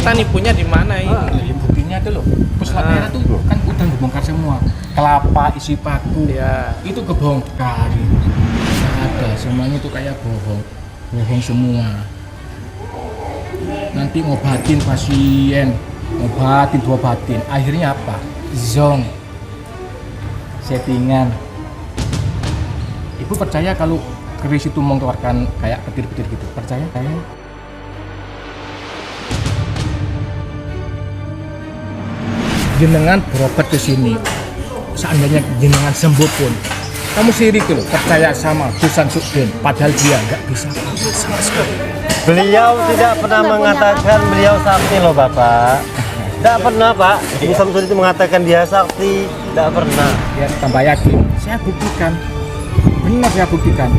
kita nipunya di mana ini? Buktinya itu loh, pesulap merah tuh kan udah kebongkar semua. Kelapa isi paku, Ya. itu kebongkar. Nggak ada, semuanya tuh kayak bohong semua. Nanti ngobatin pasien, ngobatin, akhirnya apa? Zong, settingan. Ibu percaya kalau keris itu mengeluarkan kayak petir-petir gitu? Percaya? Jenengan berobat ke sini, seandainya jenengan sembuh pun, kamu sirik loh, percaya sama Gus Samsudin, padahal dia nggak bisa sama sekali. Beliau tidak pernah mengatakan beliau sakti loh Bapak. Tidak pernah Pak. Gus Samsudin itu mengatakan dia sakti, tidak pernah. Ya tambah yakin, saya buktikan, benar saya buktikan.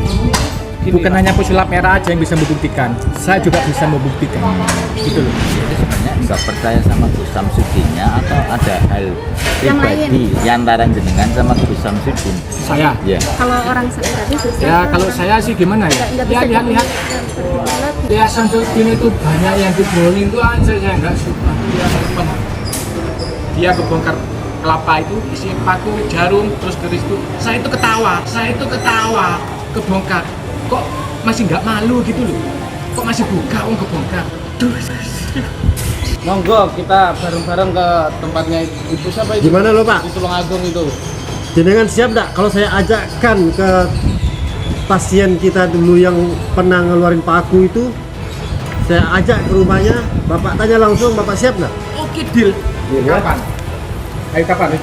Bukan hanya pesulap merah aja yang bisa membuktikan, saya juga bisa membuktikan. Gitu loh. Jadi sebenarnya nggak percaya sama Gus Samsudinnya atau ada hal pribadi yang antara jenengan sama Gus Samsudin? Saya. Ya. Kalau orang tadi susah. Ya kalau saya sih gimana ya? Ya lihat-lihat. Ya Samsudin itu banyak yang dibohongin tuh aja saya nggak suka. Dia kebongkar kelapa itu isi paku jarum terus keris itu. Saya itu ketawa, kebongkar. Kok masih nggak malu gitu loh? Kok masih buka kebongkar? Duh. Monggo kita bareng-bareng ke tempatnya ibu siapa itu? Gimana lo Pak? Di Tulungagung itu. Jenengan siap enggak kalau saya ajakkan ke pasien kita dulu yang pernah ngeluarin paku itu? Saya ajak ke rumahnya, Bapak tanya langsung, Bapak siap enggak? Oke deal. Kapan? Ayo kapan?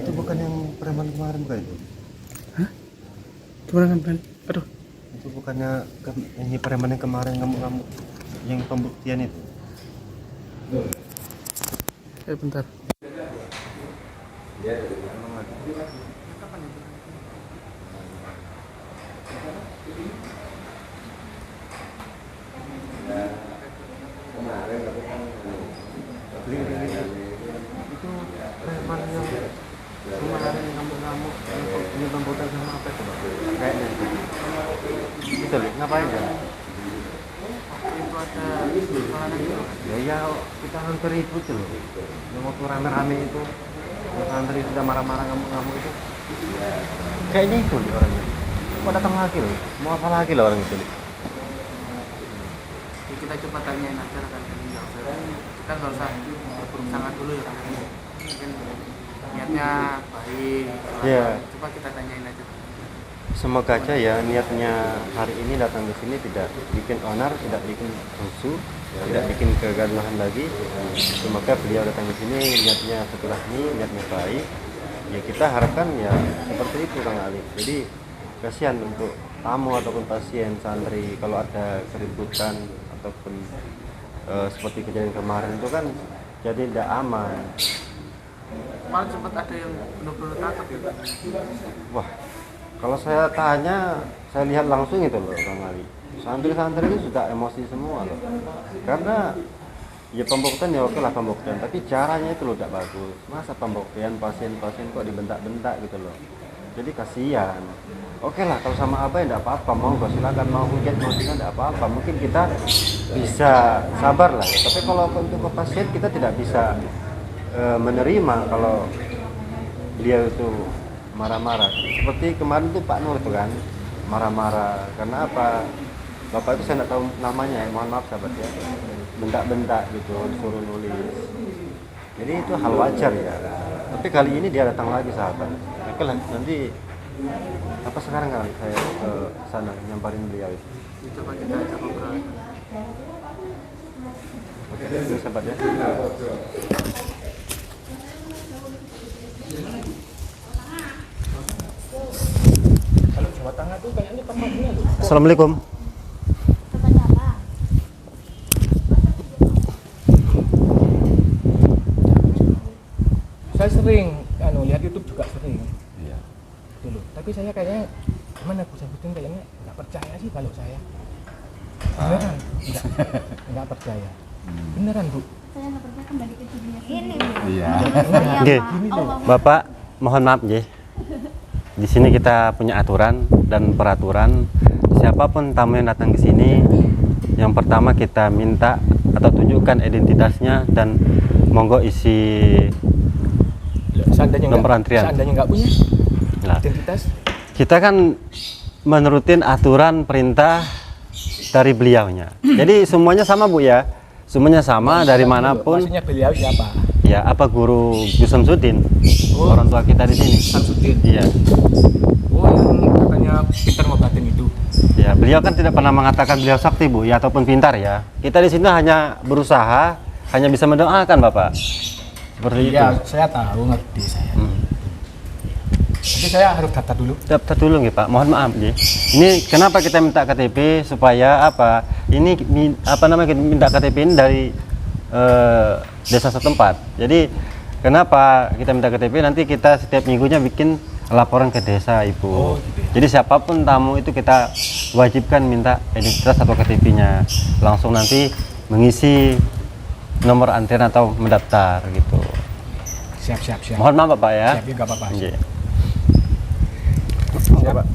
Itu bukan yang preman kemarin bukan itu? Gimana kan? Aduh. Itu bukannya ini preman yang kemarin ngamuk-ngamuk yang pembuktian itu? Bentar. Itu preman yang kemarin ngamuk-ngamuk ini pembuktian sama apa itu Pak? Kayaknya itu Lik, ngapain ya? Itu ada malam itu. Ya kita hampir ribut loh yang waktu rame-rame itu yang santri sudah marah-marah ngamuk-ngamuk itu kayaknya itu Lik, orangnya kok datang lagi loh, mau apa lagi loh orang itu Lik? Ya, kita coba tanyain aja kan kita nggak usah berburu sangat dulu ya kan mungkin niatnya baik. Iya. Coba kita tanyain aja. Semoga aja ya niatnya hari ini datang ke sini tidak bikin onar, tidak bikin rusuh, tidak bikin kegaduhan lagi. Semoga beliau datang ke sini niatnya setelah ini niatnya baik. Ya kita harapkan ya seperti itu Kang Ali. Jadi kasihan untuk tamu ataupun pasien santri kalau ada keributan ataupun seperti kejadian kemarin itu kan jadi tidak aman. Malah sempat ada yang benar-benar takut ya. Wah, kalau saya tanya, saya lihat langsung itu loh Kang Ali. Santri-santri itu sudah emosi semua loh. Karena ya pembuktian ya oke lah pembuktian, tapi caranya itu loh tidak bagus. Masa pembuktian pasien-pasien kok dibentak-bentak gitu loh. Jadi kasihan. Oke lah kalau sama Abah ya tidak apa-apa, mau silakan mau hujat mau tidak apa-apa. Mungkin kita bisa sabar lah ya. Tapi kalau untuk ke pasien kita tidak bisa menerima kalau beliau itu marah-marah. Seperti kemarin tuh Pak Nur itu kan marah-marah. Karena apa? Bapak itu saya tidak tahu namanya, mohon maaf sahabat ya. Bentak-bentak gitu, disuruh nulis. Jadi itu hal wajar ya. Tapi kali ini dia datang lagi sahabat. Oke lah, nanti apa sekarang kali saya ke sana nyamperin beliau itu. Coba kita ajak ngobrol. Ini sahabat ya. Kalau Jawa Tengah tuh kayaknya tempatnya tuh. Assalamualaikum. Katanya apa? Saya sering lihat YouTube juga sering. Iya. Dulu. Tapi saya kayaknya gimana Bu Samsudin kayaknya nggak percaya sih kalau saya. Beneran? Nggak percaya. Beneran Bu? Saya nggak percaya kembali ke dunia ini. Iya. Oke. Allah. Bapak, mohon maaf nggih. Di sini kita punya aturan dan peraturan. Siapapun tamu yang datang ke sini, yang pertama kita minta atau tunjukkan identitasnya dan monggo isi Seandainya nomor antrian. Seandainya nggak punya Nah, identitas. kita kan menurutin aturan perintah dari beliaunya. Jadi semuanya sama Bu ya. Semuanya sama dari manapun. Maksudnya beliau siapa? Ya, apa guru Gus Samsudin? Oh. Orang tua kita di sini. Samsudin. Iya. Oh, yang katanya pintar ngobatin itu. Ya, beliau kan tidak pernah mengatakan beliau sakti Bu ya ataupun pintar ya. Kita di sini hanya berusaha, hanya bisa mendoakan Bapak. Seperti Iya, itu. saya tahu, ngerti saya. Tapi saya harus daftar dulu. Daftar dulu nggih Pak. Mohon maaf nggih. Ini kenapa kita minta KTP supaya apa? Ini apa namanya kita minta KTP ini dari desa setempat. Jadi kenapa kita minta KTP? Nanti kita setiap minggunya bikin laporan ke desa Ibu. Oh, gitu ya. Jadi siapapun tamu itu kita wajibkan minta identitas atau KTP-nya. Langsung nanti mengisi nomor antrian atau mendaftar gitu. Siap. Mohon maaf Bapak ya. Siap, nggak apa-apa. Nggih. Siap, Pak.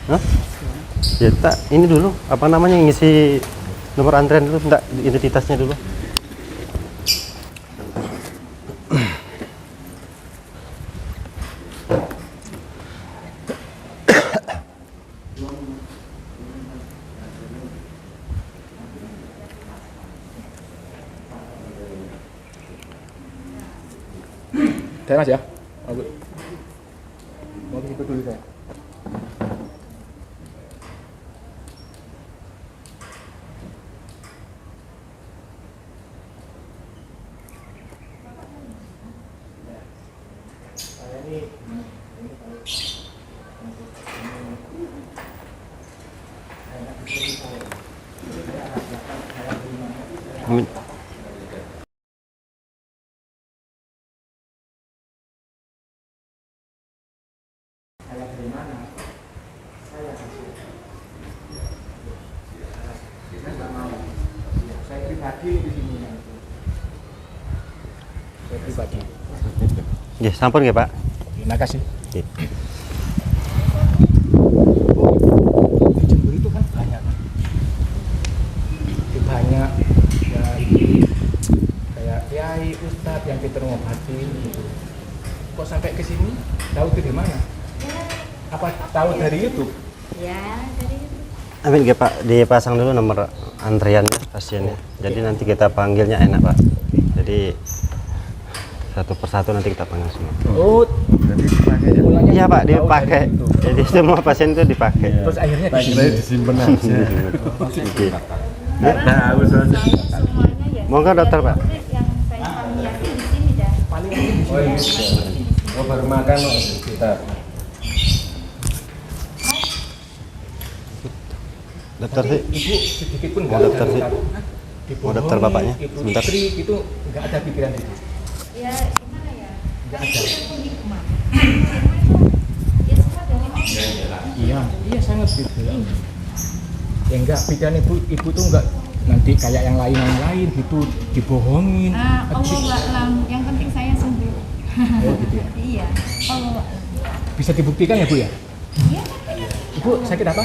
Hah? Ya, tak, ini dulu apa namanya ngisi nomor antrian dulu, minta identitasnya dulu. Saya Mas ya. Mau ikut dulu saya. Amin. Saya pribadi di sini. Saya pribadi. Nggih, sampun nggih Pak. Terima kasih. Nggih. Di Jember itu kan banyak. Itu banyak ya ini kayak kiai, ustadz yang pintar ngobatin gitu. Kok sampai ke sini? Tahu dari mana? Apa tahu dari YouTube? Ya, dari itu. Amin nggih Pak, dipasang dulu nomor antriannya pasiennya. Jadi nanti kita panggilnya enak Pak. Jadi satu persatu nanti kita panggil semua. Oh, mulanya Iya Pak, tahu dipakai. dari itu. Jadi semua pasien itu dipakai. Terus akhirnya di sini. disimpan aja. Oke. Tahu soalnya. Semuanya ya. Monggo, dokter, Pak. Yang saya paling yakin di sini dah. Paling yakin di sini. Oh, baru makan loh kita. Daftar sih. Ibu sedikit pun Mau nggak daftar sih? Mau daftar bapaknya? Itu Sebentar. istri itu nggak ada pikiran itu. Ya, gimana ya? Nggak ada. Hikmah. Ya semua dari Allah. Iya sangat gitu. Ya enggak, pikiran ibu tuh enggak nanti kayak yang lain gitu dibohongin. Allah a'lam. Yang penting saya sembuh. Oh gitu ya. Iya. Allah a'lam. Bisa dibuktikan ya Bu ya? Iya, Ibu sakit apa?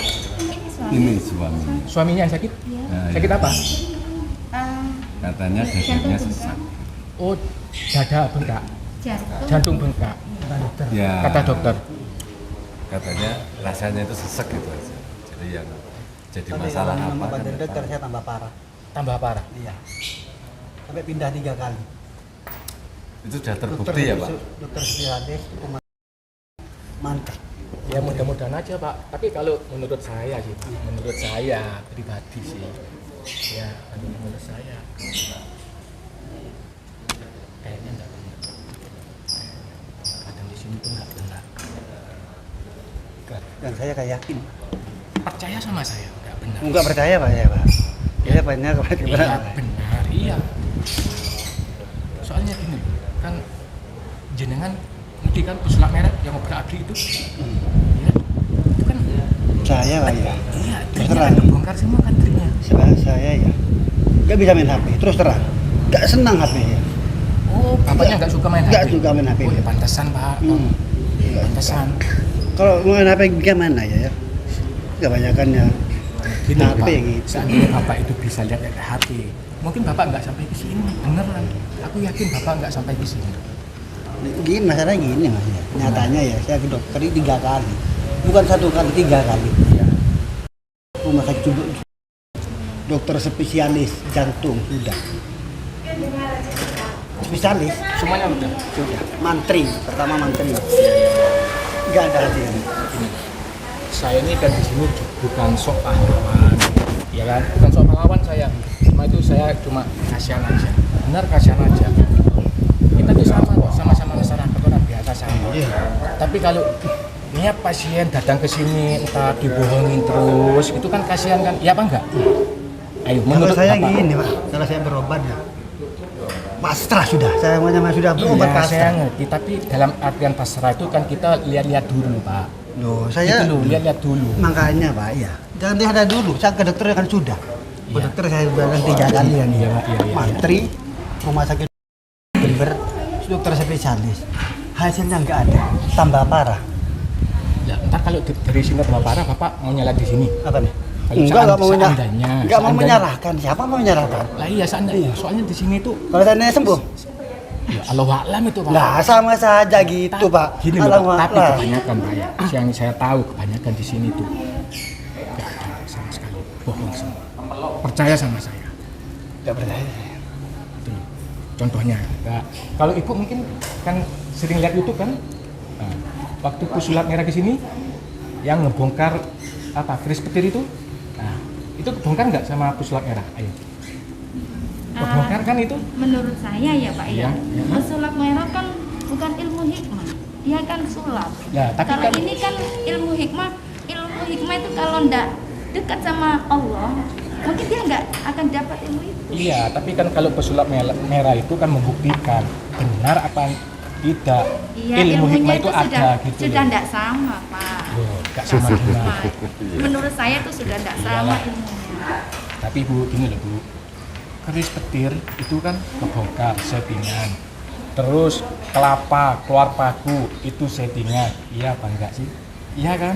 ini suami. Ini suami. Suaminya yang sakit? Iya. Sakit apa? Katanya Jantung dadanya bengkak. sesak. Oh, dada bengkak, jantung bengkak. Ya. Kata dokter. Katanya rasanya itu sesek gitu aja. Jadi yang jadi masalah apa? kan Bantuin dokter depan. saya tambah parah. Tambah parah. Iya. Sampai pindah 3 kali. Itu sudah terbukti ya Pak? Dokter spesialis mantap. Ya mudah-mudahan aja Pak. Tapi kalau menurut saya sih Pak, menurut saya pribadi sih, ya kalau menurut saya kayaknya nggak benar. Kadang di sini tuh nggak benar. Dan saya kayak yakin. Percaya sama saya nggak benar. Enggak percaya Pak ya Pak. Saya banyak kepada Iya benar, iya. Soalnya gini, kan jenengan ngerti kan pesulap merah yang ngobrol abdi itu, ya, itu kan saya Pak ya. iya, Terus triknya terang. kan kebongkar semua kan triknya. Saya ya nggak bisa main HP, terus terang. Nggak senang HP ya. Oh, bapaknya nggak suka main HP? Nggak suka main HP. Oh ya pantesan Pak, pantesan. Kalau main HP gimana ya? Kebanyakan ya. Gini HP Pak, gitu. seandainya bapak itu bisa lihat HP, mungkin bapak nggak sampai ke sini, beneran. Aku yakin bapak nggak sampai ke sini. Gini masalahnya gini Mas ya. Nyatanya ya saya ke dokter ini 3 kali. Bukan 1 kali, 3 kali. Iya. Rumah sakit dokter spesialis jantung sudah. Spesialis Semuanya udah. sudah. Mantri, pertama mantri. Nggak ada hasilnya. Saya ini kan di sini bukan sok pahlawan, ya kan? Bukan sok pahlawan saya. Cuma itu saya cuma kasihan aja. Benar kasihan aja. Kita tuh sama kok, sama-sama masyarakat orang biasa sama. Iya. Tapi kalau niat pasien datang ke sini entah dibohongin terus, itu kan kasihan kan? Iya apa enggak? Ayo, Kalau menurut saya Bapak. gini Pak, kalau saya berobat ya pasrah sudah, saya maunya sudah berobat Iya, saya pasrah. ngerti. Tapi dalam artian pasrah itu kan kita lihat-lihat dulu, Pak. Loh, saya Itu loh, lihat-lihat dulu. makanya Pak ya. Jangan lihat dulu, saya ke dokter kan sudah. Ke Iya. dokter saya bilang 3 kali ya nih. Iya, Pak. Iya, iya, Mantri, rumah sakit Jember, dokter spesialis. Hasilnya nggak ada, tambah parah. Ya, ntar kalau dari sini tambah parah, Bapak mau nyala di sini. Apa nih? Kalau Enggak mau seandainya, enggak mau seandainya. menyerahkan. Siapa mau menyerahkan? Lah iya, seandainya. Soalnya di sini tuh, Kalau saya sembuh, ya Allah alam itu Pak. lah sama saja gitu Pak. Gini loh, Allahu Pak. Tapi Akbar. kebanyakan Pak ya, yang saya tahu kebanyakan di sini tuh nggak ada sama sekali, bohong semua. Percaya sama saya. Nggak percaya. Itu loh. Contohnya, nah, kalau ibu mungkin kan sering lihat YouTube kan, nah, waktu pesulap merah ke sini, yang ngebongkar apa keris petir itu, nah itu kebongkar nggak sama pesulap merah? Ayo, kebongkar kan itu? Menurut saya ya Pak Iya, ya, iya. pesulap merah kan bukan ilmu hikmah, dia kan sulap. Ya, tapi Kalau kan ini kan ilmu hikmah itu kalau ndak dekat sama Allah, mungkin dia nggak akan dapat ilmu itu. iya, tapi kan kalau pesulap merah itu kan membuktikan benar apa tidak. Iya, Ilmu ilmunya hikmah itu sudah, ada gitu. sudah loh. ndak sama Pak. Loh, nggak sama gimana? Pak. Menurut saya itu sudah ndak sama Iyalah. ilmunya. Tapi Bu, gini loh Bu, keris petir itu kan kebongkar settingan. Terus kelapa, keluar paku itu settingan. Iya apa enggak sih? Iya kan?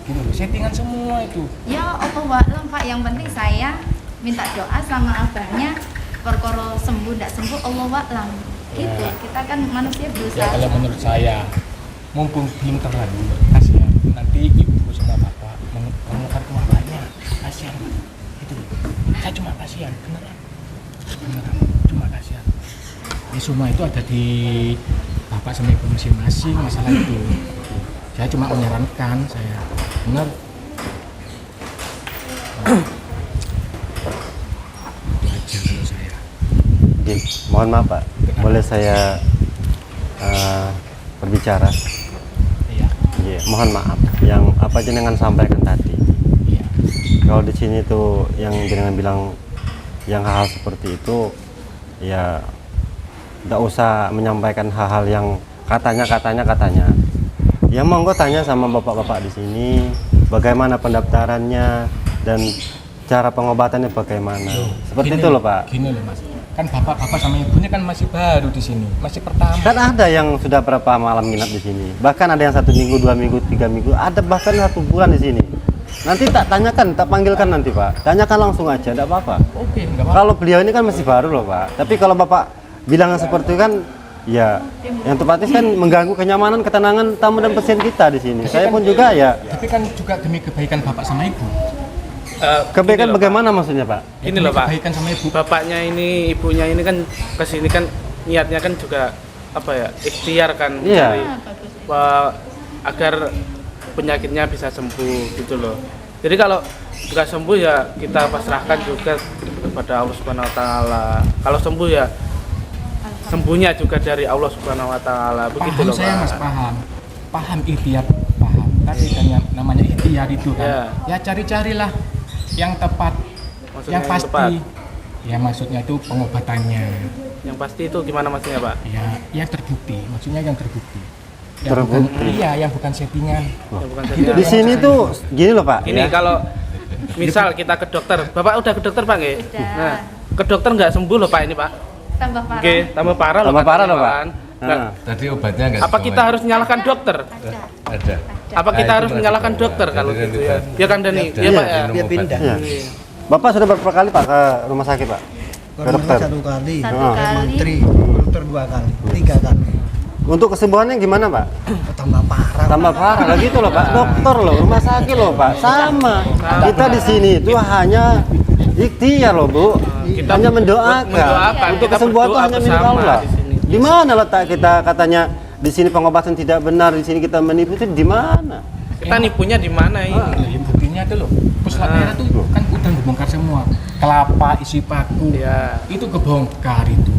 Gitu loh, settingan semua itu. Ya Allah wa'lam Pak, yang penting saya minta doa sama abahnya perkara sembuh ndak sembuh Allah wa'lam. Itu Ya. kita kan manusia Ya berusaha. kalau menurut saya, mumpung pinter lagi, kasihan. Nanti ibu sama bapak menemukan kemampuannya, kasihan. Itu loh. Saya cuma kasihan, beneran. Beneran, cuma kasihan. Ya semua itu ada di bapak sama ibu masing-masing masalah itu. Saya cuma menyarankan, saya benar. Itu aja menurut saya. Oke, mohon maaf Pak, boleh saya berbicara? Iya, Iya, mohon maaf. Yang apa jenengan sampaikan tadi. iya. Kalau di sini tuh yang jenengan bilang yang hal-hal seperti itu, ya tidak usah menyampaikan hal-hal yang katanya. Ya monggo tanya sama bapak-bapak di sini, bagaimana pendaftarannya dan cara pengobatannya bagaimana. Seperti Gini itu loh Pak. Gini loh Mas, kan bapak-bapak sama ibunya kan masih baru di sini, masih pertama. Kan ada yang sudah berapa malam nginap di sini. Bahkan ada yang 1 minggu, 2 minggu, 3 minggu. Ada bahkan 1 bulan di sini. Nanti tak tanyakan, tak panggilkan nanti Pak. Tanyakan langsung aja, tidak apa-apa. Oke, nggak apa-apa. Kalau beliau ini kan masih baru loh Pak. Tapi kalau Bapak bilang seperti itu kan, ya yang otomatis kan mengganggu kenyamanan, ketenangan tamu dan pasien kita di sini. Saya pun juga ya. Tapi kan juga demi kebaikan bapak sama ibu. Kebaikan Gini loh, bagaimana maksudnya Pak? Ini Demi loh Pak, kebaikan sama ibu. bapaknya ini, ibunya ini kan kesini kan niatnya kan juga apa ya, ikhtiar kan Iya. dari agar penyakitnya bisa sembuh gitu loh. Jadi kalau nggak sembuh ya kita pasrahkan juga kepada Allah Subhanahu Wa Taala. Kalau sembuh ya sembuhnya juga dari Allah Subhanahu Wa Taala. Begitu Paham loh saya Mas, Pak. paham ikhtiar, paham. Tapi kan yang namanya ikhtiar itu kan, Ya. ya cari-carilah yang tepat, Maksudnya yang yang pasti. tepat. Ya maksudnya itu pengobatannya, Yang pasti itu gimana maksudnya Pak? ya yang terbukti, maksudnya yang terbukti. Terbukti. Iya, yang bukan settingan. Yang bukan Gitu. settingan. Di sini tuh gini loh Pak. Ini ya. kalau misal kita ke dokter, Bapak udah ke dokter Pak nggih? Udah. Nah, ke dokter nggak sembuh loh Pak ini Pak. Tambah parah. Oke, tambah parah loh. Tambah parah loh, Pak. Kan. Nah, Tadi obatnya nggak apa kita harus menyalahkan dokter? ada? Apa kita Nah, harus itu menyalahkan masih dokter ada. kalau Jadi gitu kan ya? kita- Ya kan Dani? Iya, Iya Pak ya. minum Dia obat. pindah. Iya. Iya. Bapak sudah berapa kali Pak ke rumah sakit Pak? Ke Ke rumah dokter. 1 kali, Satu Oh. ke kali. menteri, ke dokter 2 kali, 3 kali. Untuk kesembuhannya gimana Pak? Tambah parah. Tambah parah lah gitu loh Pak. Dokter loh, rumah sakit loh Pak. Sama. Kita di sini itu hanya ikhtiar loh Bu. Kita Hanya mendoakan. mendoakan. Untuk Kita kesembuhan itu berdoa hanya milik bersama Allah. di sini. Di mana letak kita katanya di sini pengobatan tidak benar, di sini kita menipu itu di mana? Kita nipunya di mana ini? Nah, ya buktinya itu loh, puslap merah tuh kan udah ngebongkar semua. Kelapa, isi paku, Iya. itu kebongkar itu.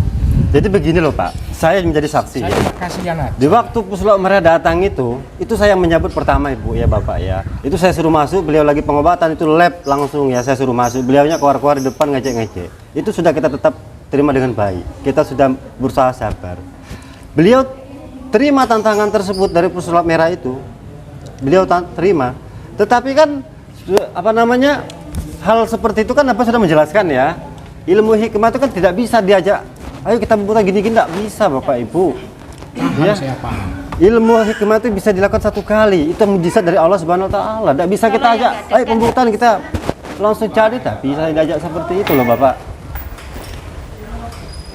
Jadi begini loh Pak, saya menjadi saksi. Saya kasihan aja. Di waktu Puslap Merah datang itu saya yang menyambut pertama Ibu ya Bapak ya. Itu saya suruh masuk, beliau lagi pengobatan itu lab langsung ya saya suruh masuk. Beliaunya keluar-keluar di depan ngecek-ngecek. Itu sudah kita tetap terima dengan baik. Kita sudah berusaha sabar. Beliau terima tantangan tersebut dari Puslap Merah itu. Beliau terima. Tetapi kan apa namanya? Hal seperti itu kan apa sudah menjelaskan ya. Ilmu hikmah itu kan tidak bisa diajak. Ayo kita membuat gini-gini, tidak bisa Bapak Ibu. Paham, Ya. saya paham. Ilmu hikmah itu bisa dilakukan 1 kali. Itu mujizat dari Allah Subhanahu Wa Taala. Tidak bisa kita Kalau ajak. yang nggak ada Ayo pembukaan kita langsung cari. Tak bisa diajak seperti itu loh Bapak.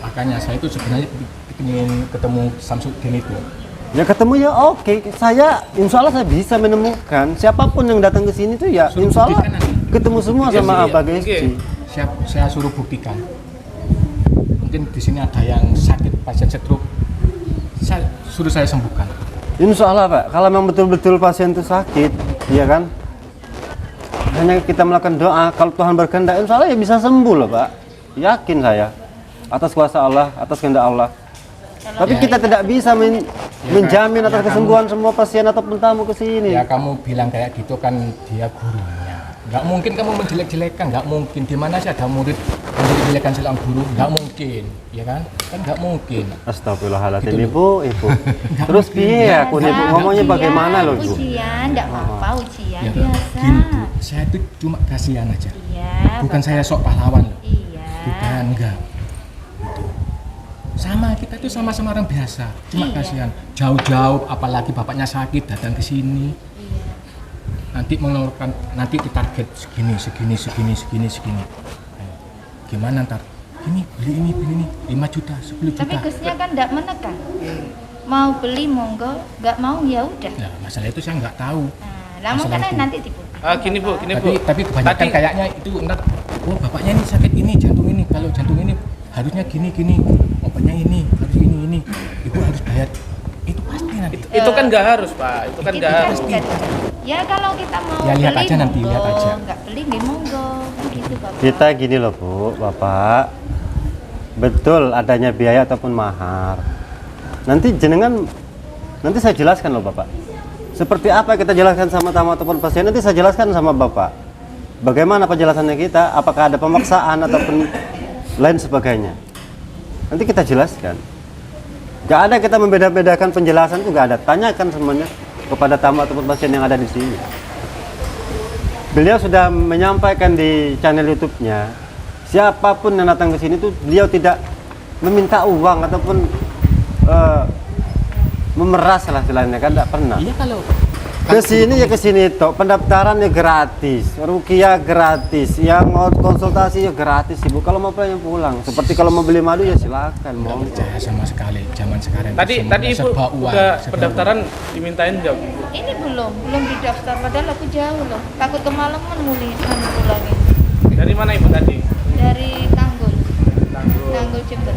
Makanya saya itu sebenarnya ingin ketemu Samsudin itu. Ya ketemu ya oke. Saya insya Allah saya bisa menemukan siapapun yang datang ke sini tuh ya Suruh insya Allah buktikan nanti. ketemu semua Iya sama sih, Abah iya. Gesti. Saya suruh buktikan. Mungkin di sini ada yang sakit pasien stroke. Suruh saya sembuhkan. Insya Allah Pak, kalau memang betul-betul pasien itu sakit, ya kan? Hanya kita melakukan doa, kalau Tuhan berkehendak, insya Allah ya bisa sembuh loh Pak. Yakin saya, atas kuasa Allah, atas kehendak Allah. Tapi kita tidak bisa menjamin atas kesembuhan semua pasien ataupun tamu ke sini. Ya kamu bilang kayak gitu kan dia gurunya. Nggak mungkin kamu menjelek-jelekan, nggak mungkin. Di mana sih ada murid menjelek-jelekan seorang guru? Nggak mungkin, ya kan? Kan nggak mungkin. Astagfirullahaladzim Gitu Ibu. Terus piye aku nih Bu, ngomongnya bagaimana loh Bu? Ujian, enggak apa-apa ujian Ya, biasa. gini Bu, saya itu cuma kasihan aja. Iya. Bukan Bapak. saya sok pahlawan loh. Iya. Bukan, enggak. Gitu. Sama kita itu sama-sama orang biasa. Cuma Iya. kasihan. Jauh-jauh, apalagi bapaknya sakit datang ke sini. Iya. Nanti mengeluarkan, nanti ditarget segini. Ayo, gimana ntar? Ini beli ini 5 juta, 10 juta. Tapi Gusnya kan enggak menekan. Mau beli monggo, enggak mau ya udah. Nah, masalah itu saya nggak tahu. Nah, lah Masalah makanya itu. nanti dibuka. Gini Bu. Tapi kebanyakan Tadi- kayaknya itu ntar, oh bapaknya ini sakit ini, jantung ini. Kalau jantung ini harusnya gini, obatnya ini, harus ini. Ibu harus bayar. Itu pasti nanti. Itu kan nggak harus Pak. Itu kan nggak harus. Ya kalau kita mau Ya, lihat beli aja nanti, monggo, lihat aja. enggak beli nggih monggo. Kan gitu Bapak. Kita gini loh Bu, Bapak. Betul adanya biaya ataupun mahar. Nanti saya jelaskan loh Bapak. Seperti apa kita jelaskan sama tamu ataupun pasien, nanti saya jelaskan sama Bapak. Bagaimana penjelasannya kita, apakah ada pemaksaan ataupun lain sebagainya. Nanti kita jelaskan. Gak ada kita membeda-bedakan penjelasan itu, gak ada. Tanyakan semuanya kepada tamu ataupun pasien yang ada di sini. Beliau sudah menyampaikan di channel YouTube-nya, siapapun yang datang ke sini tuh beliau tidak meminta uang ataupun memeras lah istilahnya, kan tidak pernah. Iya kalau Ke sini ya ke sini toh, pendaftaran ya gratis, rukiah gratis, yang mau konsultasi ya gratis Ibu. Kalau mau pulang, seperti kalau mau beli madu ya silakan. nggak Mau percaya sama sekali zaman sekarang. Tadi semuanya Ibu serba uang, udah serba pendaftaran dimintain jawab. Ini belum didaftar padahal aku jauh loh. Takut kemalaman pulangnya. Dari mana Ibu tadi? Dari Tanggul Tanggul. Jember.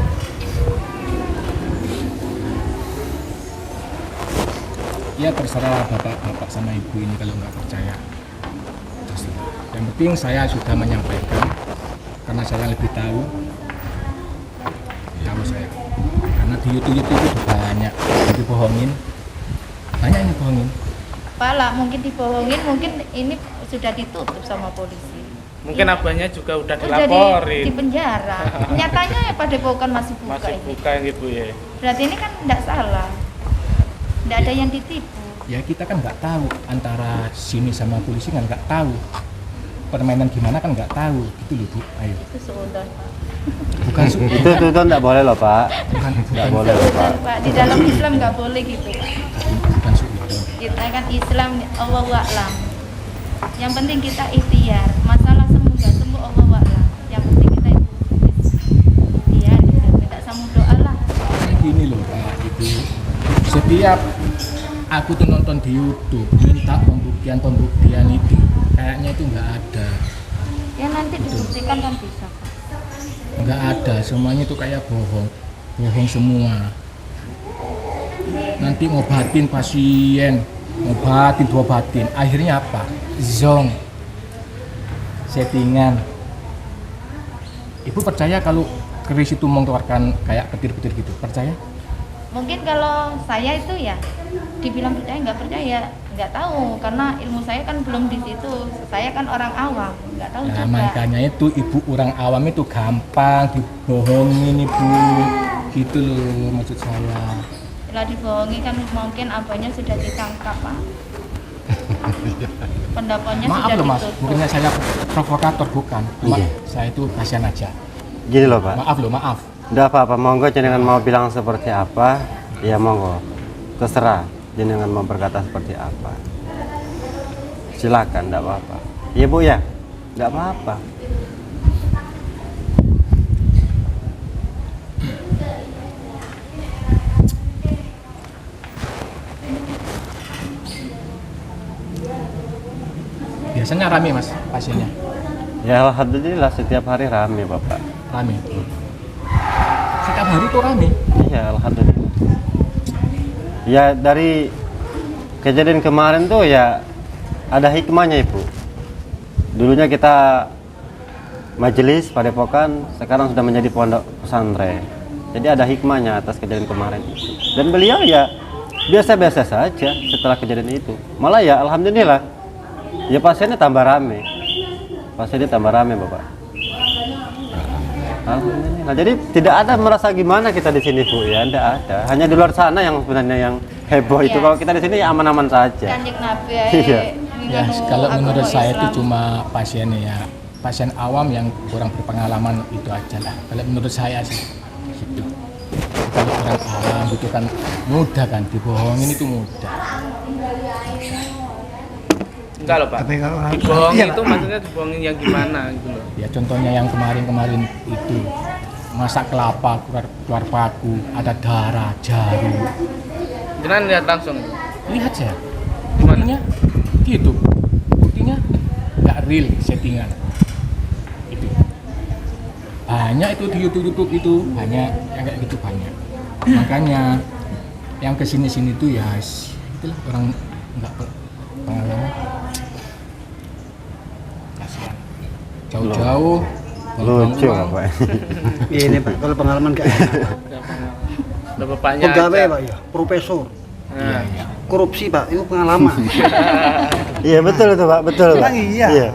Ya terserah bapak sama ibu ini kalau nggak percaya. Terserah. Yang penting saya sudah menyampaikan karena saya lebih tahu saya. Karena di YouTube itu banyak dibohongin. Banyak yang dibohongin. Pala mungkin dibohongin, mungkin ini sudah ditutup sama polisi. Mungkin abahnya juga udah Jadi dilaporin. di penjara. Nyatanya ya Padepokan masih buka Masih ini. buka yang ibu ya. Berarti ini kan tidak salah. Tidak ada yang ditipu. Ya kita kan nggak tahu antara sini sama polisi kan nggak tahu. Permainan gimana kan nggak tahu. Gitu loh Bu. Ayo. Itu suudon, Pak. Bukan Itu enggak boleh loh, Pak. Enggak boleh loh, Pak. Pak. Di dalam Islam nggak boleh gitu, Pak. bukan suudon. Kita kan Islam, Allahu a'lam. Yang penting kita ikhtiar. Masalah sembuh nggak sembuh Allahu a'lam. Yang penting kita itu ikhtiar, gitu. Minta sama doa lah. Gini loh Pak, itu setiap aku tuh nonton di YouTube minta pembuktian itu kayaknya itu nggak ada. Ya nanti dibuktikan kan bisa, Pak. Nggak ada, semuanya itu kayak bohong semua. Nanti ngobatin pasien, diobatin, akhirnya apa? Zong, settingan. Ibu percaya kalau keris itu mengeluarkan kayak petir-petir gitu? Percaya? Mungkin kalau saya itu ya dibilang percaya nggak tahu karena ilmu saya kan belum di situ. Saya kan orang awam, nggak tahu Nah, juga. makanya itu ibu orang awam itu gampang dibohongin ibu, gitu loh maksud saya. Setelah dibohongi kan mungkin abahnya sudah ditangkap, Pak. Pendapatnya Maaf sudah loh Mas, ditutup. mungkin saya provokator bukan. Cuma Iya. saya itu kasihan aja. Gini loh, Pak. Maaf loh, maaf. Udah apa-apa, monggo jenengan mau bilang seperti apa, ya monggo. Terserah jenengan mau berkata seperti apa. Silakan, enggak apa-apa. Iya Bu ya, enggak apa-apa. Biasanya rame Mas pasiennya, Ya alhamdulillah setiap hari rame Bapak. rame. Setiap hari itu rame. Iya alhamdulillah. Ya dari kejadian kemarin tuh ya ada hikmahnya Ibu. Dulunya kita majelis Padepokan, sekarang sudah menjadi pondok pesantren. Jadi ada hikmahnya atas kejadian kemarin itu. Dan beliau ya biasa-biasa saja setelah kejadian itu. Malah ya alhamdulillah ya pasiennya tambah rame. Pasiennya tambah rame Bapak. Alhamdulillah. Jadi tidak ada merasa gimana kita di sini Bu ya, tidak ada. Hanya di luar sana yang sebenarnya yang heboh itu. Iya. Kalau kita di sini ya aman-aman saja. Kanjeng Nabi Iya. Ya kalau menurut saya itu cuma pasiennya ya pasien awam yang kurang berpengalaman itu aja lah. Kalau menurut saya sih gitu. Kalau orang awam gitu kan mudah kan dibohongin itu mudah. Enggak loh Pak. Tapi kalau orang Dibohongin iya, itu Pak. maksudnya dibohongin yang gimana gitu loh. Ya contohnya yang kemarin itu masak kelapa keluar paku, ada darah, jarum. Jangan lihat langsung. Lihat saya. Gimana? Buktinya gitu. Buktinya nggak real settingan. Itu. Banyak itu di YouTube itu banyak yang kayak gitu banyak. Makanya yang kesini-sini tuh ya itulah orang nggak pengalaman. Kasihan. Jauh-jauh. Lucu buang-buang uang. Bapak. Ini Pak, kalau pengalaman gak enak. Udah bapaknya Pegawai aja. Pak ya, profesor. Nah, Korupsi Pak, itu pengalaman. Iya betul itu Pak, betul Pak. Bilang iya. Ya,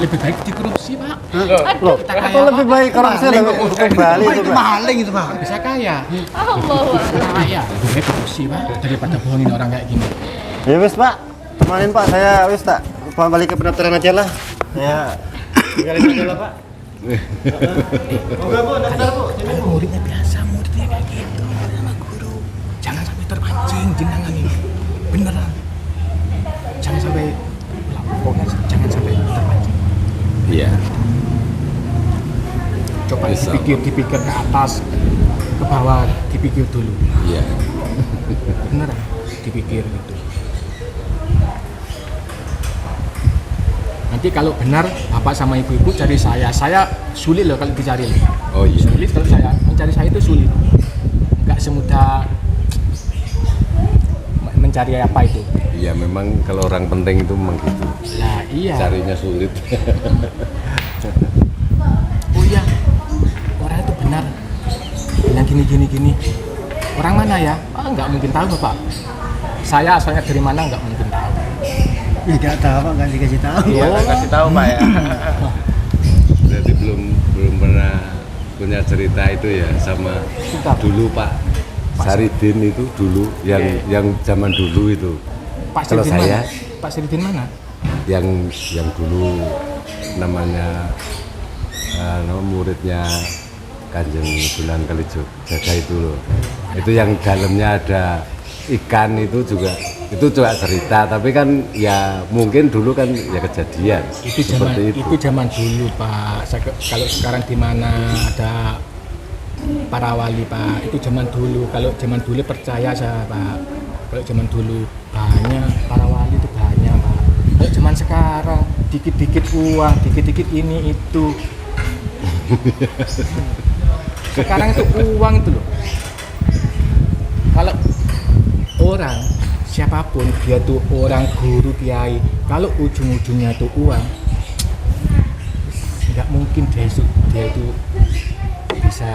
lebih baik dikorupsi Pak. Loh, apa lebih baik korupsi lebih kembali Pak, itu itu Pak. maling itu Pak. Bisa kaya. Allah. Kaya. Lebih baik korupsi Pak daripada bohongin orang kayak gini. Ya wis Pak, temanin Pak, saya wis tak balik ke pendaftaran aja lah. Saya tinggalin aja lah Pak. Oke Bu, daftar Bu. Kalau muridnya biasa, muridnya kayak gitu sama guru. Jangan sampai terpancing jenengan ini. Beneran. Jangan sampai pokoknya jangan sampai terpancing. Iya. Coba Bisa. dipikir ke atas, ke bawah, dipikir dulu. Iya. Beneran, dipikir gitu. Nanti kalau benar bapak sama ibu-ibu cari saya sulit loh kalau dicari. Oh iya. Sulit kalau saya mencari saya itu sulit. Nggak semudah mencari apa itu. Iya memang kalau orang penting itu memang gitu. Nah iya. Carinya sulit. Oh iya, orang itu benar bilang gini. Orang mana ya? Nggak mungkin tahu Bapak. Saya asalnya dari mana nggak mungkin tahu. Ya nggak tahu Pak, nggak dikasih tahu. Iya, kasih tahu Pak ya. Berarti belum pernah punya cerita itu ya sama Sudah. dulu Pak Saridin itu dulu yang zaman dulu itu. Pak Kalau Siridin saya mana? Pak Siridin mana? yang dulu namanya muridnya Kanjeng Sunan Kalijaga itu loh. Itu yang dalamnya ada ikan itu juga cerita, tapi kan ya mungkin dulu kan ya kejadian seperti itu. Itu zaman dulu Pak. Kalau sekarang di mana ada para wali Pak, itu zaman dulu. Kalau zaman dulu percaya saya Pak. Kalau zaman dulu banyak para wali itu banyak Pak. Kalau zaman sekarang dikit-dikit uang, dikit-dikit ini itu. Sekarang itu uang itu loh. Kalau orang siapapun dia tuh orang guru kiai, kalau ujung-ujungnya tuh uang, nggak mungkin dia itu bisa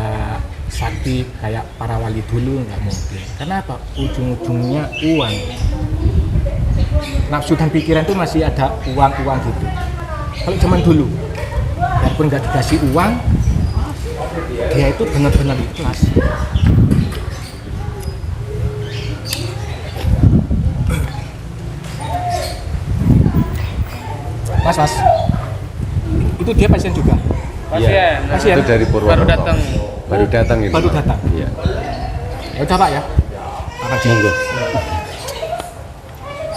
sakti kayak para wali dulu, nggak mungkin. Kenapa? Ujung-ujungnya uang. Nafsu dan pikiran tuh masih ada uang gitu. Kalau zaman dulu, walaupun nggak dikasih uang, dia itu benar-benar ikhlas. Mas, itu dia pasien juga. Pasien. Itu dari Purwokerto. Baru datang itu. Baru datang. Iya. Ya udah Pak ya. Monggo.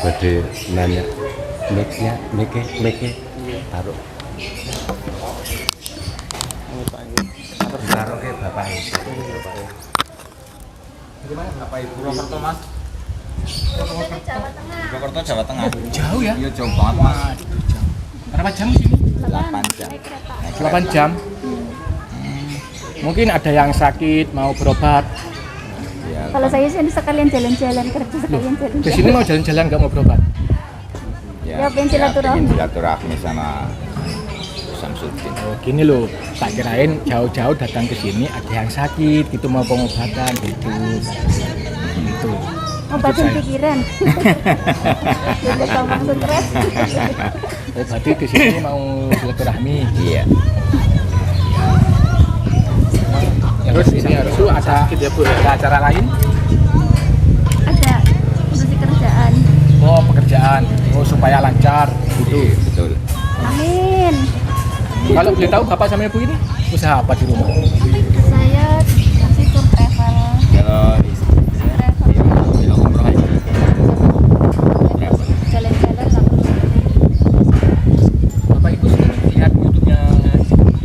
Bade nanya, meke taruh. Taruh ke Bapak itu. Gimana Bapak Ibu? Purwokerto Mas. Purwokerto Jawa Tengah. Jauh ya? Iya jauh banget Mas. Berapa jam sini? 8 jam. 8 jam. Mungkin ada yang sakit mau berobat. Ya, Kalau saya sih sekalian jalan-jalan kerja, sekalian jalan-jalan. Ke sini mau jalan-jalan nggak mau berobat? Ya, pengen silaturahmi. pengen silaturahmi sama Samsudin. Oh, gini loh, tak kirain jauh-jauh datang ke sini ada yang sakit gitu mau pengobatan gitu. Gitu. Obatin pikiran. Jadi kamu stres. Oh, berarti ke sini mau silaturahmi. Iya. Terus ini harus tuh ada acara lain? Ada urusi kerjaan. Oh, pekerjaan. Oh, supaya lancar gitu. Betul. Amin. Kalau boleh tahu Bapak sama Ibu ini usaha apa di rumah? Saya masih tour travel. Kalau ya umroh aja. Jalan-jalan lalu. Bapak Ibu sering lihat YouTube-nya?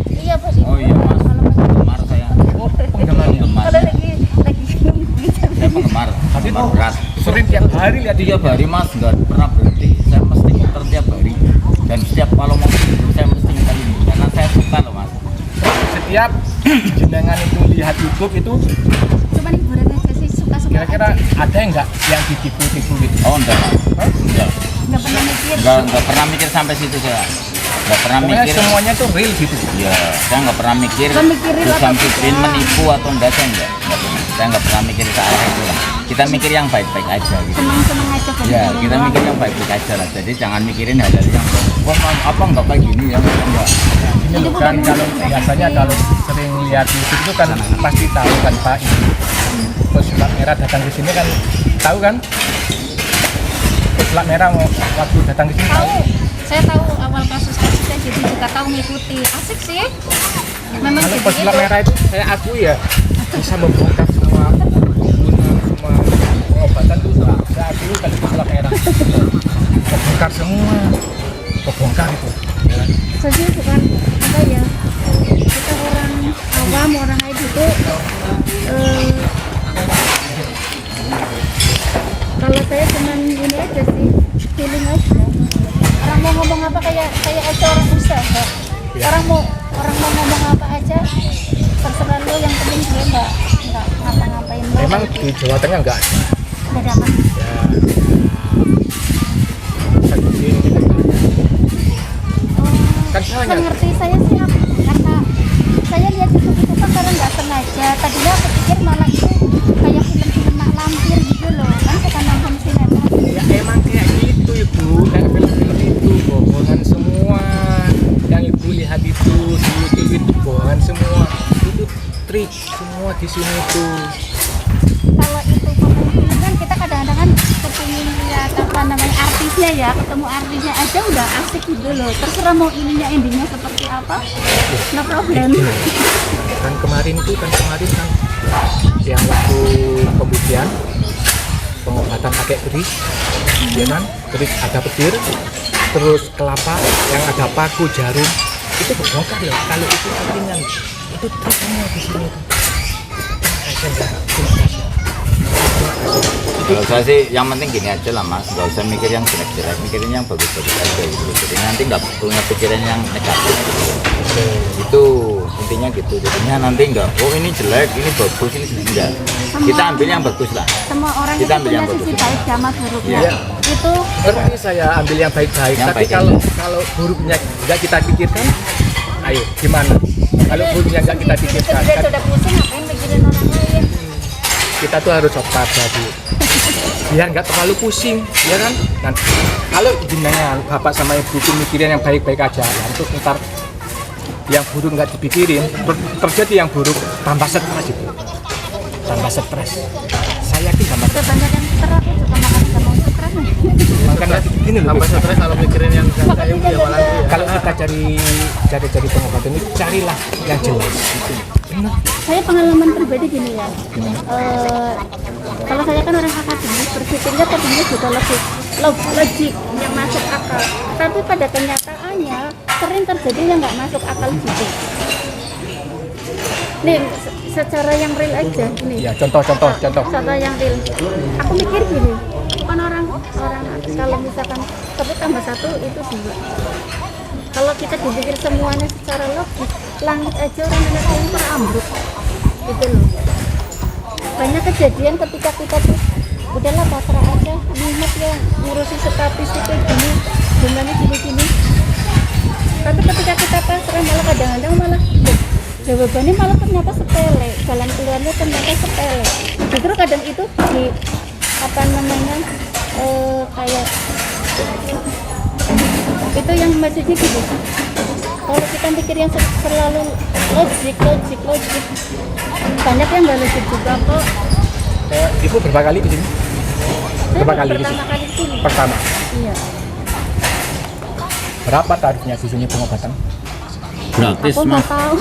Iya Pak. Oh iya Mas. Penggemar saya. Oh, penggemarnya. Penggemar. Kalau lagi nungguin. Saya penggemar. Tapi Penggemar berat. sering tiap hari lihat di Tiap hari Mas nggak pernah berhenti. Saya mesti muter tiap hari. Dan setiap kalau mau tidur saya mesti muter ini. Karena saya suka loh Mas. Setiap jenengan itu lihat YouTube itu Cuman hiburan aja sih, suka-suka kira-kira aja. ada nggak yang ditipu-tipu gitu? Oh enggak Mas. Enggak. Nggak pernah mikir. Enggak pernah mikir sampai situ saya. Enggak pernah Pokoknya mikir. semuanya tuh real gitu. Iya, saya nggak pernah mikir Nggak mikirin Bu apa Samsudin tidak. menipu atau enggak, saya enggak pernah. Saya nggak pernah mikir ke arah itu lah. Kita mikir yang baik-baik aja gitu. Senang-senang aja Pak. Ya, kita mikir yang baik-baik aja lah. Jadi jangan mikirin hal-hal yang wah apa enggak kayak gini ya enggak. Ini loh kan kalau biasanya kalau sering lihat YouTube itu kan pasti tahu kan Pak ini. Terus plat merah datang ke sini kan tahu kan? Terus plat merah waktu datang ke sini tahu. Tahu. Saya tahu awal kasusnya, jadi juga tahu mengikuti. Asik sih. Memang Kalau jadi pas plat itu. merah itu saya akui ya bisa membongkar semua kerukunan, semua pengobatan itu saya akui kalau itu plat merah. Kebongkar semua, kebongkar itu. Ya. Saya sih bukan apa ya, kita orang awam, orang lain itu kalau saya cuman ini aja sih, feeling aja. Orang mau ngomong apa kayak aja orang usaha. Orang mau ngomong apa aja terserah lo, yang penting dia nggak ngapa-ngapain lo. Memang di Jawa Tengah enggak ada. Nggak ada apa. Ya, Kan banyak. Mengerti saya sih karena saya lihat itu kan karena nggak sengaja. Tadinya aku pikir malah itu kayak film-film mak lampir gitu loh. Kan suka nonton sinetron. Ya emang kayak gitu Ibu, kayak film-film itu bohongan semua. Yang Ibu lihat itu di YouTube itu bohongan semua. Itu trik semua di sini tuh. Kalau itu pemain film kan kita kadang-kadang kan kepingin lihat apa namanya artisnya ya, ketemu artisnya aja udah asik gitu loh. Terserah mau ininya endingnya seperti apa, no problem. Kan kemarin kan yang waktu pembuktian pengobatan pakai keris, ya kan, keris ada petir, terus kelapa yang ada paku jarum, itu berbongkar loh. Kalau itu ringan, itu triknya di sini. Kalau saya sih yang penting gini aja lah Mas, nggak usah mikir yang jelek-jelek, mikirin yang bagus-bagus aja gitu. Jadi nanti nggak punya pikiran yang negatif gitu. Itu intinya gitu. Jadinya nanti nggak, oh ini jelek, ini bagus, ini jelek. Enggak. Kita ambil yang bagus lah. Semua orang Kita itu ambil punya yang sisi bagus. baik sama buruknya. Iya. Itu Berarti saya ambil yang baik-baik, Yang tapi baik-baik. kalau buruknya nggak kita pikirkan, ayo gimana? Kalau buruknya nggak kita pikirkan, kita kan sudah pusing ngapain mikirin orang lain. kita tuh harus waspada Bu. Biar nggak terlalu pusing, ya kan? Nanti kalau jenengan bapak sama ibu tuh mikirin yang baik-baik aja, nanti ntar yang buruk nggak dipikirin, terjadi yang buruk, tambah stres itu, tambah stres. Saya yakin tambah Udah banyak yang terapi juga makan sama stres. makanya gini loh. Tambah stres kalau mikirin yang kayak Makanya gitu ya malah jangan- Kalau kita cari pengobatan itu carilah yang jelas. Gitu. Benar. Saya pengalaman pribadi gini ya. Kalau saya kan orang akademis, berpikirnya tadinya juga logik yang masuk akal. Tapi pada kenyataannya sering terjadi yang nggak masuk akal juga. Nih, secara yang real aja nih. Ya contoh. Secara yang real. Aku mikir gini, kan orang kalau misalkan tapi tambah satu itu 2. Kalau kita dipikir semuanya secara logis, langit aja orang yang terambruk, gitu loh. Banyak kejadian ketika kita tuh udahlah pasrah aja, mumet ya ngurusi statistik kayak gini, jumlahnya gini-gini. Tapi ketika kita pasrah malah kadang-kadang malah jawabannya malah ternyata sepele, jalan keluarnya ternyata sepele. Justru kadang itu di apa namanya kayak itu yang maksudnya gitu. Kalau kita pikir yang terlalu logik, banyak yang nggak logik juga kok. Ibu berapa kali di sini? Berapa kali di sini? Pertama kali di sini. Pertama. Iya. Berapa tarifnya di sini pengobatan? Gratis Aku Mas. nggak tahu.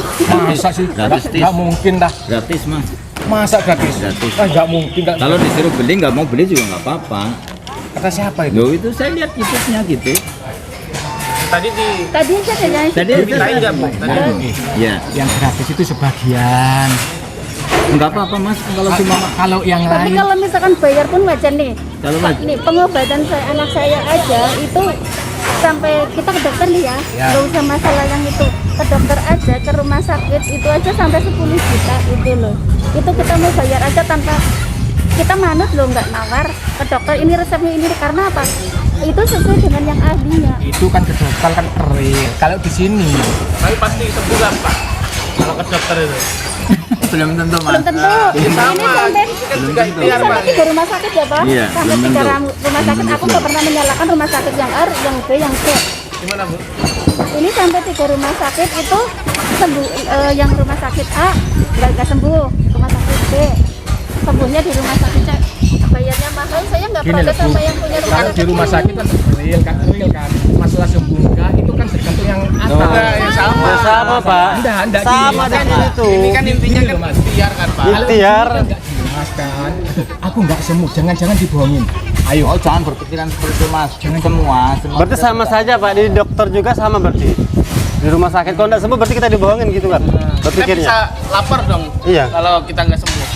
Masa sih? Gratis, Tis. Nggak mungkin dah. Gratis Mas. Masa gratis? Gratis. Nggak mungkin. Kalau disuruh beli nggak mau beli juga nggak apa-apa. Kata siapa itu? Loh itu saya lihat YouTube-nya gitu. tadi di Tadi aja kayaknya Tadi Dimintain nggak, Bu? Tadi ya Yang gratis itu sebagian. nggak apa-apa Mas kalau cuma Kalau yang tapi lain kalau misalkan bayar pun wajar nih. Kalau Pak, nih pengobatan anak saya aja itu sampai kita ke dokter nih ya, Ya. nggak usah masalah yang itu, ke dokter aja, ke rumah sakit itu aja sampai 10 juta itu loh. Itu kita mau bayar aja tanpa kita manut loh, nggak nawar ke dokter ini resepnya ini karena apa? Itu sesuai dengan yang ahlinya. itu kan ke dokter kan real. Kalau di sini tapi pasti sebulan Pak kalau ke dokter itu. belum tentu Mas. Belum tentu. Ini sampai Kan juga ikhtiar sampai Pak. 3 rumah sakit ya Pak. Iya, Sampai belum 3 tentu. rumah sakit. Aku nggak pernah menyalahkan rumah sakit yang A, yang B, yang C. Gimana Bu? Ini sampai 3 rumah sakit itu sembuh, yang rumah sakit A nggak sembuh, rumah sakit B sembuhnya di rumah sakit C. Bayarnya mahal, saya nggak Gini protes loh, Bu. sama yang punya rumah kalau sakit. di rumah sakit kan real kan. Masalah sembuh enggak itu kan tergantung yang atas. Ya sama. Sama Pak. Enggak Sama gini. di sini tuh. Ini kan intinya Gini kan loh, Mas. ikhtiar kan Pak. Kalau Ikhtiar. ini kan nggak jelas kan. Aku nggak sembuh, jangan dibohongin. Ayo. Oh jangan berpikiran seperti itu Mas. Semua Berarti sama saja Pak, di dokter juga sama berarti. Di rumah sakit kalau nggak sembuh berarti kita dibohongin gitu kan Kita berpikirnya. bisa lapar dong Iya. kalau kita nggak sembuh.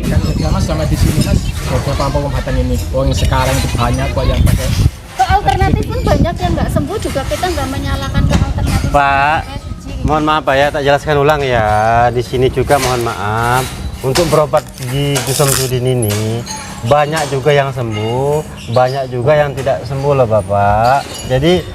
Kan ya Mas sama di sini kan beberapa pengobatan ini. Oh yang sekarang itu banyak kok yang pakai. Ke alternatif pun banyak yang nggak sembuh juga kita nggak menyalahkan ke alternatif. Pak, mohon maaf Pak ya, tak jelaskan ulang ya. Di sini juga mohon maaf. Untuk berobat di Dusun Sudin ini banyak juga yang sembuh, banyak juga yang tidak sembuh loh Bapak. Jadi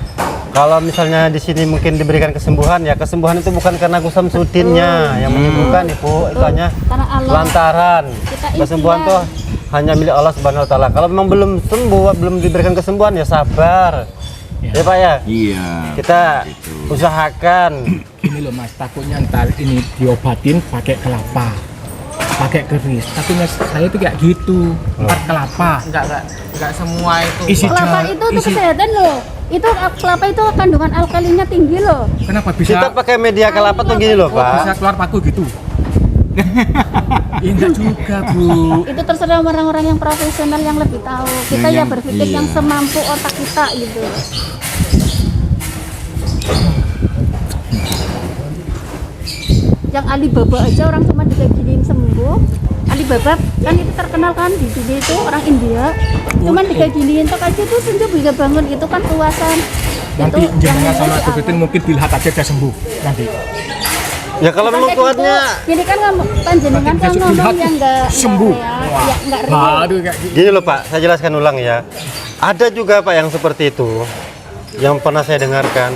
Kalau misalnya di sini mungkin diberikan kesembuhan, ya kesembuhan itu bukan karena Gus Samsudinnya yang menyembuhkan Ibu, itu hanya Karena Allah. lantaran Kita kesembuhan ikhtiar. tuh hanya milik Allah Subhanahu wa taala. Kalau memang belum sembuh, belum diberikan kesembuhan ya sabar. Ya Pak ya. Iya. Kita usahakan. Gini loh Mas, takutnya ntar ini diobatin pakai kelapa, pakai keris. Takutnya saya tuh kayak gitu, empat kelapa. Enggak semua itu. Isi Kelapa itu untuk kesehatan loh. Itu kelapa itu kandungan alkalinya tinggi loh. Kenapa bisa? Kita pakai media kelapa tuh gini loh Bisa Pak. keluar paku gitu? Ya enggak juga Bu. Itu terserah orang-orang yang profesional yang lebih tahu. Kita ya berpikir yang semampu otak kita gitu. Yang Alibaba aja orang cuma diginiin sembuh. Alibaba kan itu terkenal kan di dunia itu orang India. Cuman diginiin tok aja tuh sembuh bisa bangun, itu kan puasan. Nanti Itu yang jenengan sama mulai Gus Titin mungkin dilihat aja dia sembuh nanti. Ya kalau memang kuatnya Ini kan panjenengan kan ngomong yang enggak sembuh. ya enggak real. Aduh kayak gitu. gini loh Pak, saya jelaskan ulang ya. Ada juga Pak yang seperti itu, yang pernah saya dengarkan.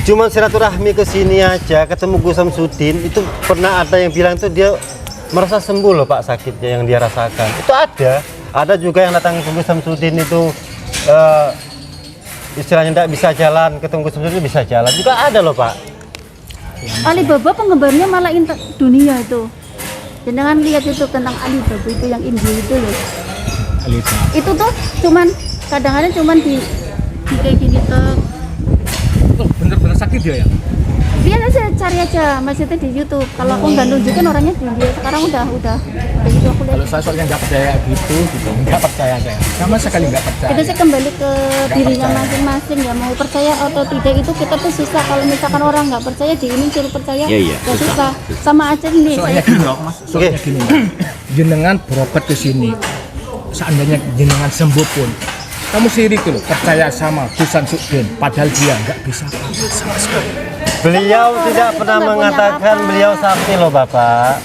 Cuman silaturahmi ke sini aja, ketemu Gus Samsudin, itu pernah ada yang bilang tuh dia merasa sembuh loh Pak sakitnya yang dia rasakan. Itu ada juga yang datang ke Gus Samsudin itu istilahnya tidak bisa jalan, ketemu Gus Samsudin bisa jalan. Juga ada loh Pak. Alibaba penggembarnya malah dunia itu. Jangan lihat itu tentang Alibaba itu yang India itu loh. Alisa. Itu tuh cuman kadang-kadang cuman di kayak gini tuh. Oh, bener-bener sakit dia ya? Dia aja cari aja maksudnya di YouTube. Kalau aku nggak nunjukin orangnya di India. Sekarang udah gitu aku lihat. Kalau saya soalnya nggak percaya gitu, nggak percaya saya. Sama sekali nggak percaya. Itu sih kembali ke dirinya percaya. masing-masing ya, mau percaya atau tidak itu kita tuh susah. Kalau misalkan orang nggak percaya diinin suruh percaya, Iya, ya susah. Sama aja nih. Soalnya gini loh Mas, soalnya gini. Jenengan berobat ke sini, seandainya jenengan sembuh pun, kamu sirik loh, percaya sama Gus Samsudin, padahal dia nggak bisa sama sekali. Beliau tidak pernah nggak punya mengatakan apa-apa. beliau sakti loh Bapak.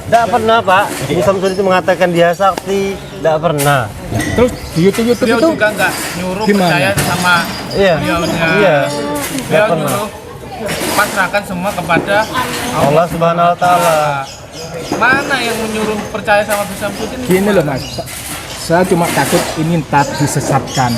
Tidak pernah Pak. Gus Samsudin itu mengatakan dia sakti, tidak pernah. Terus di YouTube Beliau itu juga nggak nyuruh gimana? percaya sama Iya. beliaunya. Iya. Beliau pernah. nyuruh pasrahkan semua kepada Allah Subhanahu wa taala. Mana yang menyuruh percaya sama Gus Samsudin? gini loh Mas, saya cuma takut ini ntar disesatkan.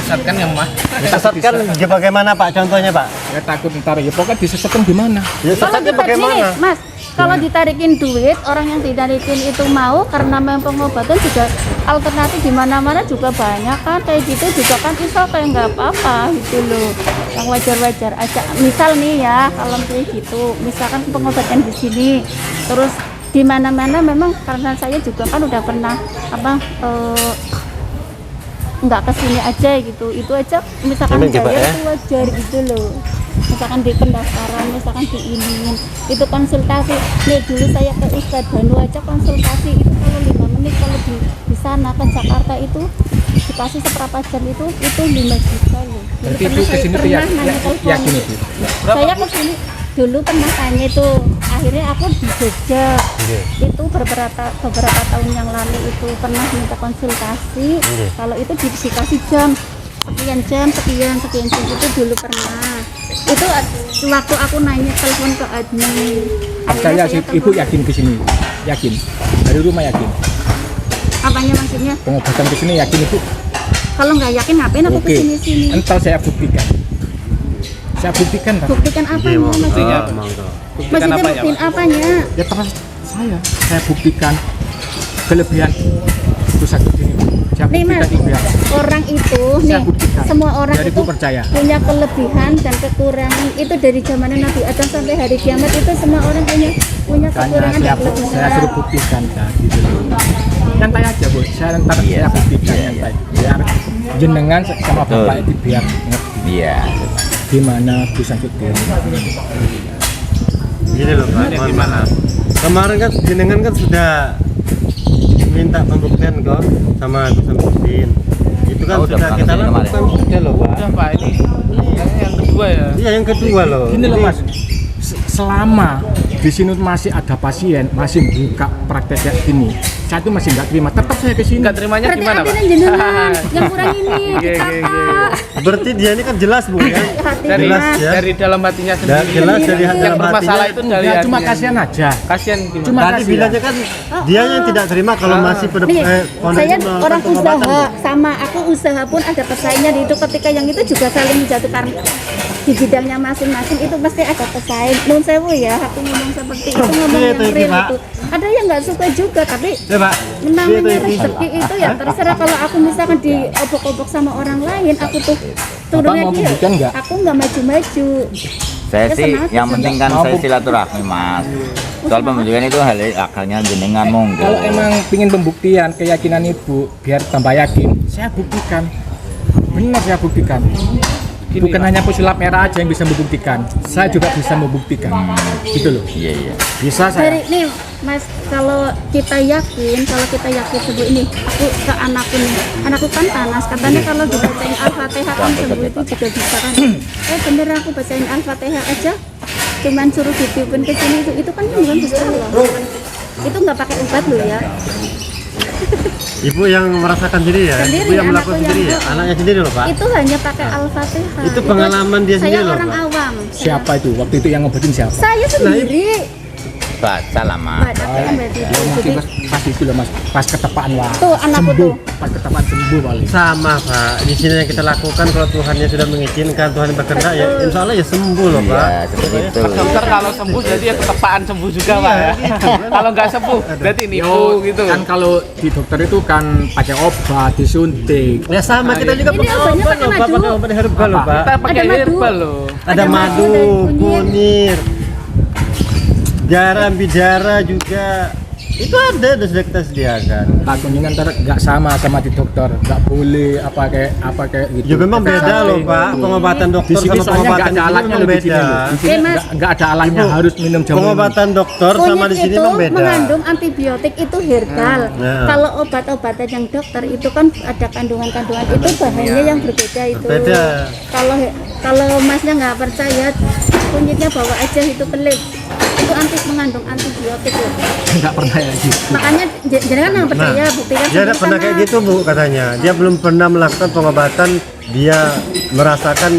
Sesatkan yang mah. Sesatkan bagaimana Pak? Contohnya Pak? Saya takut ntar ya pokoknya disesatkan gimana? Ya Kalau sesatnya ditarik bagaimana? gini, Mas, kalau ditarikin duit, orang yang ditarikin itu mau karena memang pengobatan juga alternatif di mana-mana juga banyak kan, kayak gitu juga kan bisa kayak nggak apa-apa gitu loh, yang wajar-wajar aja. Misal nih ya, kalau kayak gitu, misalkan pengobatan di sini, terus di mana-mana memang karena saya juga kan udah pernah nggak kesini aja gitu, itu aja misalkan Ini coba bayar ya. itu wajar gitu loh, misalkan di pendaftaran, misalkan diinin itu konsultasi nih, dulu saya ke Ustadz Banu aja konsultasi itu kalau 5 menit, kalau di sana ke Jakarta itu dikasih seberapa jam itu 5 juta loh. Berarti itu kesini tuh yakin itu? Saya kesini dulu pernah tanya itu, akhirnya aku di Jogja itu beberapa tahun yang lalu itu pernah minta konsultasi, kalau itu dikasih jam sekian itu dulu pernah. Itu waktu aku nanya telepon ke admin, Percaya sih, Ibu yakin kesini? Yakin? Dari rumah yakin? apanya maksudnya? Pengobatan kesini yakin Ibu? Kalau nggak yakin ngapain aku Oke, kesini-sini? entar saya buktikan. Saya buktikan Pak. Buktikan apanya maksudnya? Maksudnya buktiin apanya? Ya terus saya buktikan kelebihan Gus Samsudin ini. Saya Nih buktikan Mas, Ibu ya. orang itu Saya nih, buktikan. semua orang Biar itu Ibu percaya. punya kelebihan dan kekurangan, itu dari zaman Nabi Adam sampai hari kiamat itu semua orang punya Makanya kekurangan dan kelebihan. saya suruh buktikan tadi dulu. Nyantai aja Bu, saya ntar saya buktikan nyantai. Biar jenengan sama Bapak itu biar ngerti Iya. gimana Gus Samsudin. Gini loh Pak, gimana? Kemarin kan jenengan kan sudah minta pembuktian kok sama Gus Samsudin. Itu kan Oh, udah sudah pernah kita kesini lakukan kemarin. sudah loh Pak. Udah Pak, ini yang kedua ya. Iya yang kedua loh. Gini loh Mas, selama di sini masih ada pasien, masih buka praktek kayak gini, saya tuh masih nggak terima, tetap saya ke sini. Enggak terimanya Berarti gimana, Pak? hatinya jenengan yang kurang ini ditata. Berarti dia ini kan jelas Bu ya. Dari Jelas, ya. dari dalam hatinya sendiri. Jelas dari hati yang bermasalah itu dari Ya, cuma hatinya. kasihan aja. Kasihan gimana? Cuma Tadi kasihan. bilangnya kan dia yang tidak terima kalau masih Nih, saya orang usaha Bu. sama aku usaha pun ada pesaingnya di itu ketika yang itu juga saling menjatuhkan di bidangnya masing-masing itu pasti ada pesaing. Nun sewu ya, aku ngomong seperti itu ngomong Iya, yang itu, real Pak. itu. Ada yang nggak suka juga tapi Ya, Pak. namanya rezeki itu ya terserah. Kalau aku misalkan diobok-obok sama orang lain, aku tuh turunnya mau dia, pembuktian nggak? aku nggak maju-maju. Saya Ya, sih senang yang aja, penting kan saya silaturahmi mas. Soal pembuktian itu hal akalnya jenengan monggo. Kalau emang pingin pembuktian keyakinan ibu biar tambah yakin, saya buktikan. Benar saya buktikan. Bukan hanya pesulap merah aja yang bisa membuktikan, saya juga bisa membuktikan. Gitu loh. Iya iya. Bisa saya. Dari nih Mas, kalau kita yakin sembuh ini, aku ke anakku nih, anakku kan panas, katanya kalau dibacain Al-Fatihah kan sembuh itu juga bisa kan. Bener aku bacain Al-Fatihah aja, cuman suruh ditiupin ke sini itu kan bukan bisa loh. Itu nggak pakai obat loh ya. Ibu yang merasakan sendiri ya? Sendiri, Ibu yang melakukan anakku sendiri ya? yang- Anaknya sendiri loh Pak? Itu hanya pakai Al-Fatihah. Itu pengalaman dia sendiri Saya loh, orang Pak. awam. Siapa itu? Waktu itu yang ngobatin siapa? Saya sendiri. Baca lah mas. Baca yang berarti itu. Ya mungkin Jadi pas itu loh mas, pas ketepaan wah. tuh anakku Sembuh, tuh. pas ketepaan sembuh paling. Sama Pak, di sini yang kita lakukan kalau Tuhannya sudah mengizinkan, Tuhan berkehendak ya insya Allah ya sembuh loh Pak. Iya seperti itu. Dokter kalau sembuh jadi ya ketepaan sembuh juga Pak ya. Kalau nggak sembuh berarti nipu gitu. Kan kalau di dokter itu kan pakai obat, disuntik. Ya sama kita juga Ini pakai obatnya obat pakai loh Pak, madu. pakai obat herbal loh Pak. Kita pakai Ada madu. herbal loh. Ada Ada madu, madu, ada kunir, garam, bidara juga. Itu ada sudah kita sediakan. Takutnya ntar nggak sama di dokter, nggak boleh apa kayak gitu. Ya memang beda loh Pak, pengobatan Di dokter sini sama soalnya nggak pengobatan ada di sini alatnya memang loh di sini. beda. Loh. Di sini Oke, Mas. nggak ada alatnya, Ibu, harus minum jamu. Pengobatan dokter sama Kunyit di sini itu memang beda. mengandung antibiotik itu herbal. Nah. Kalau obat-obatan yang dokter itu kan ada kandungan-kandungan itu bahannya yang berbeda itu. Berbeda. Kalau masnya nggak percaya, kunyitnya bawa aja itu pelit. Itu mengandung antibiotik loh. Nggak pernah ya gitu. Makanya jangan nggak percaya, buktikan Dia tidak pernah kayak gitu Bu katanya. Dia belum pernah melakukan pengobatan, dia merasakan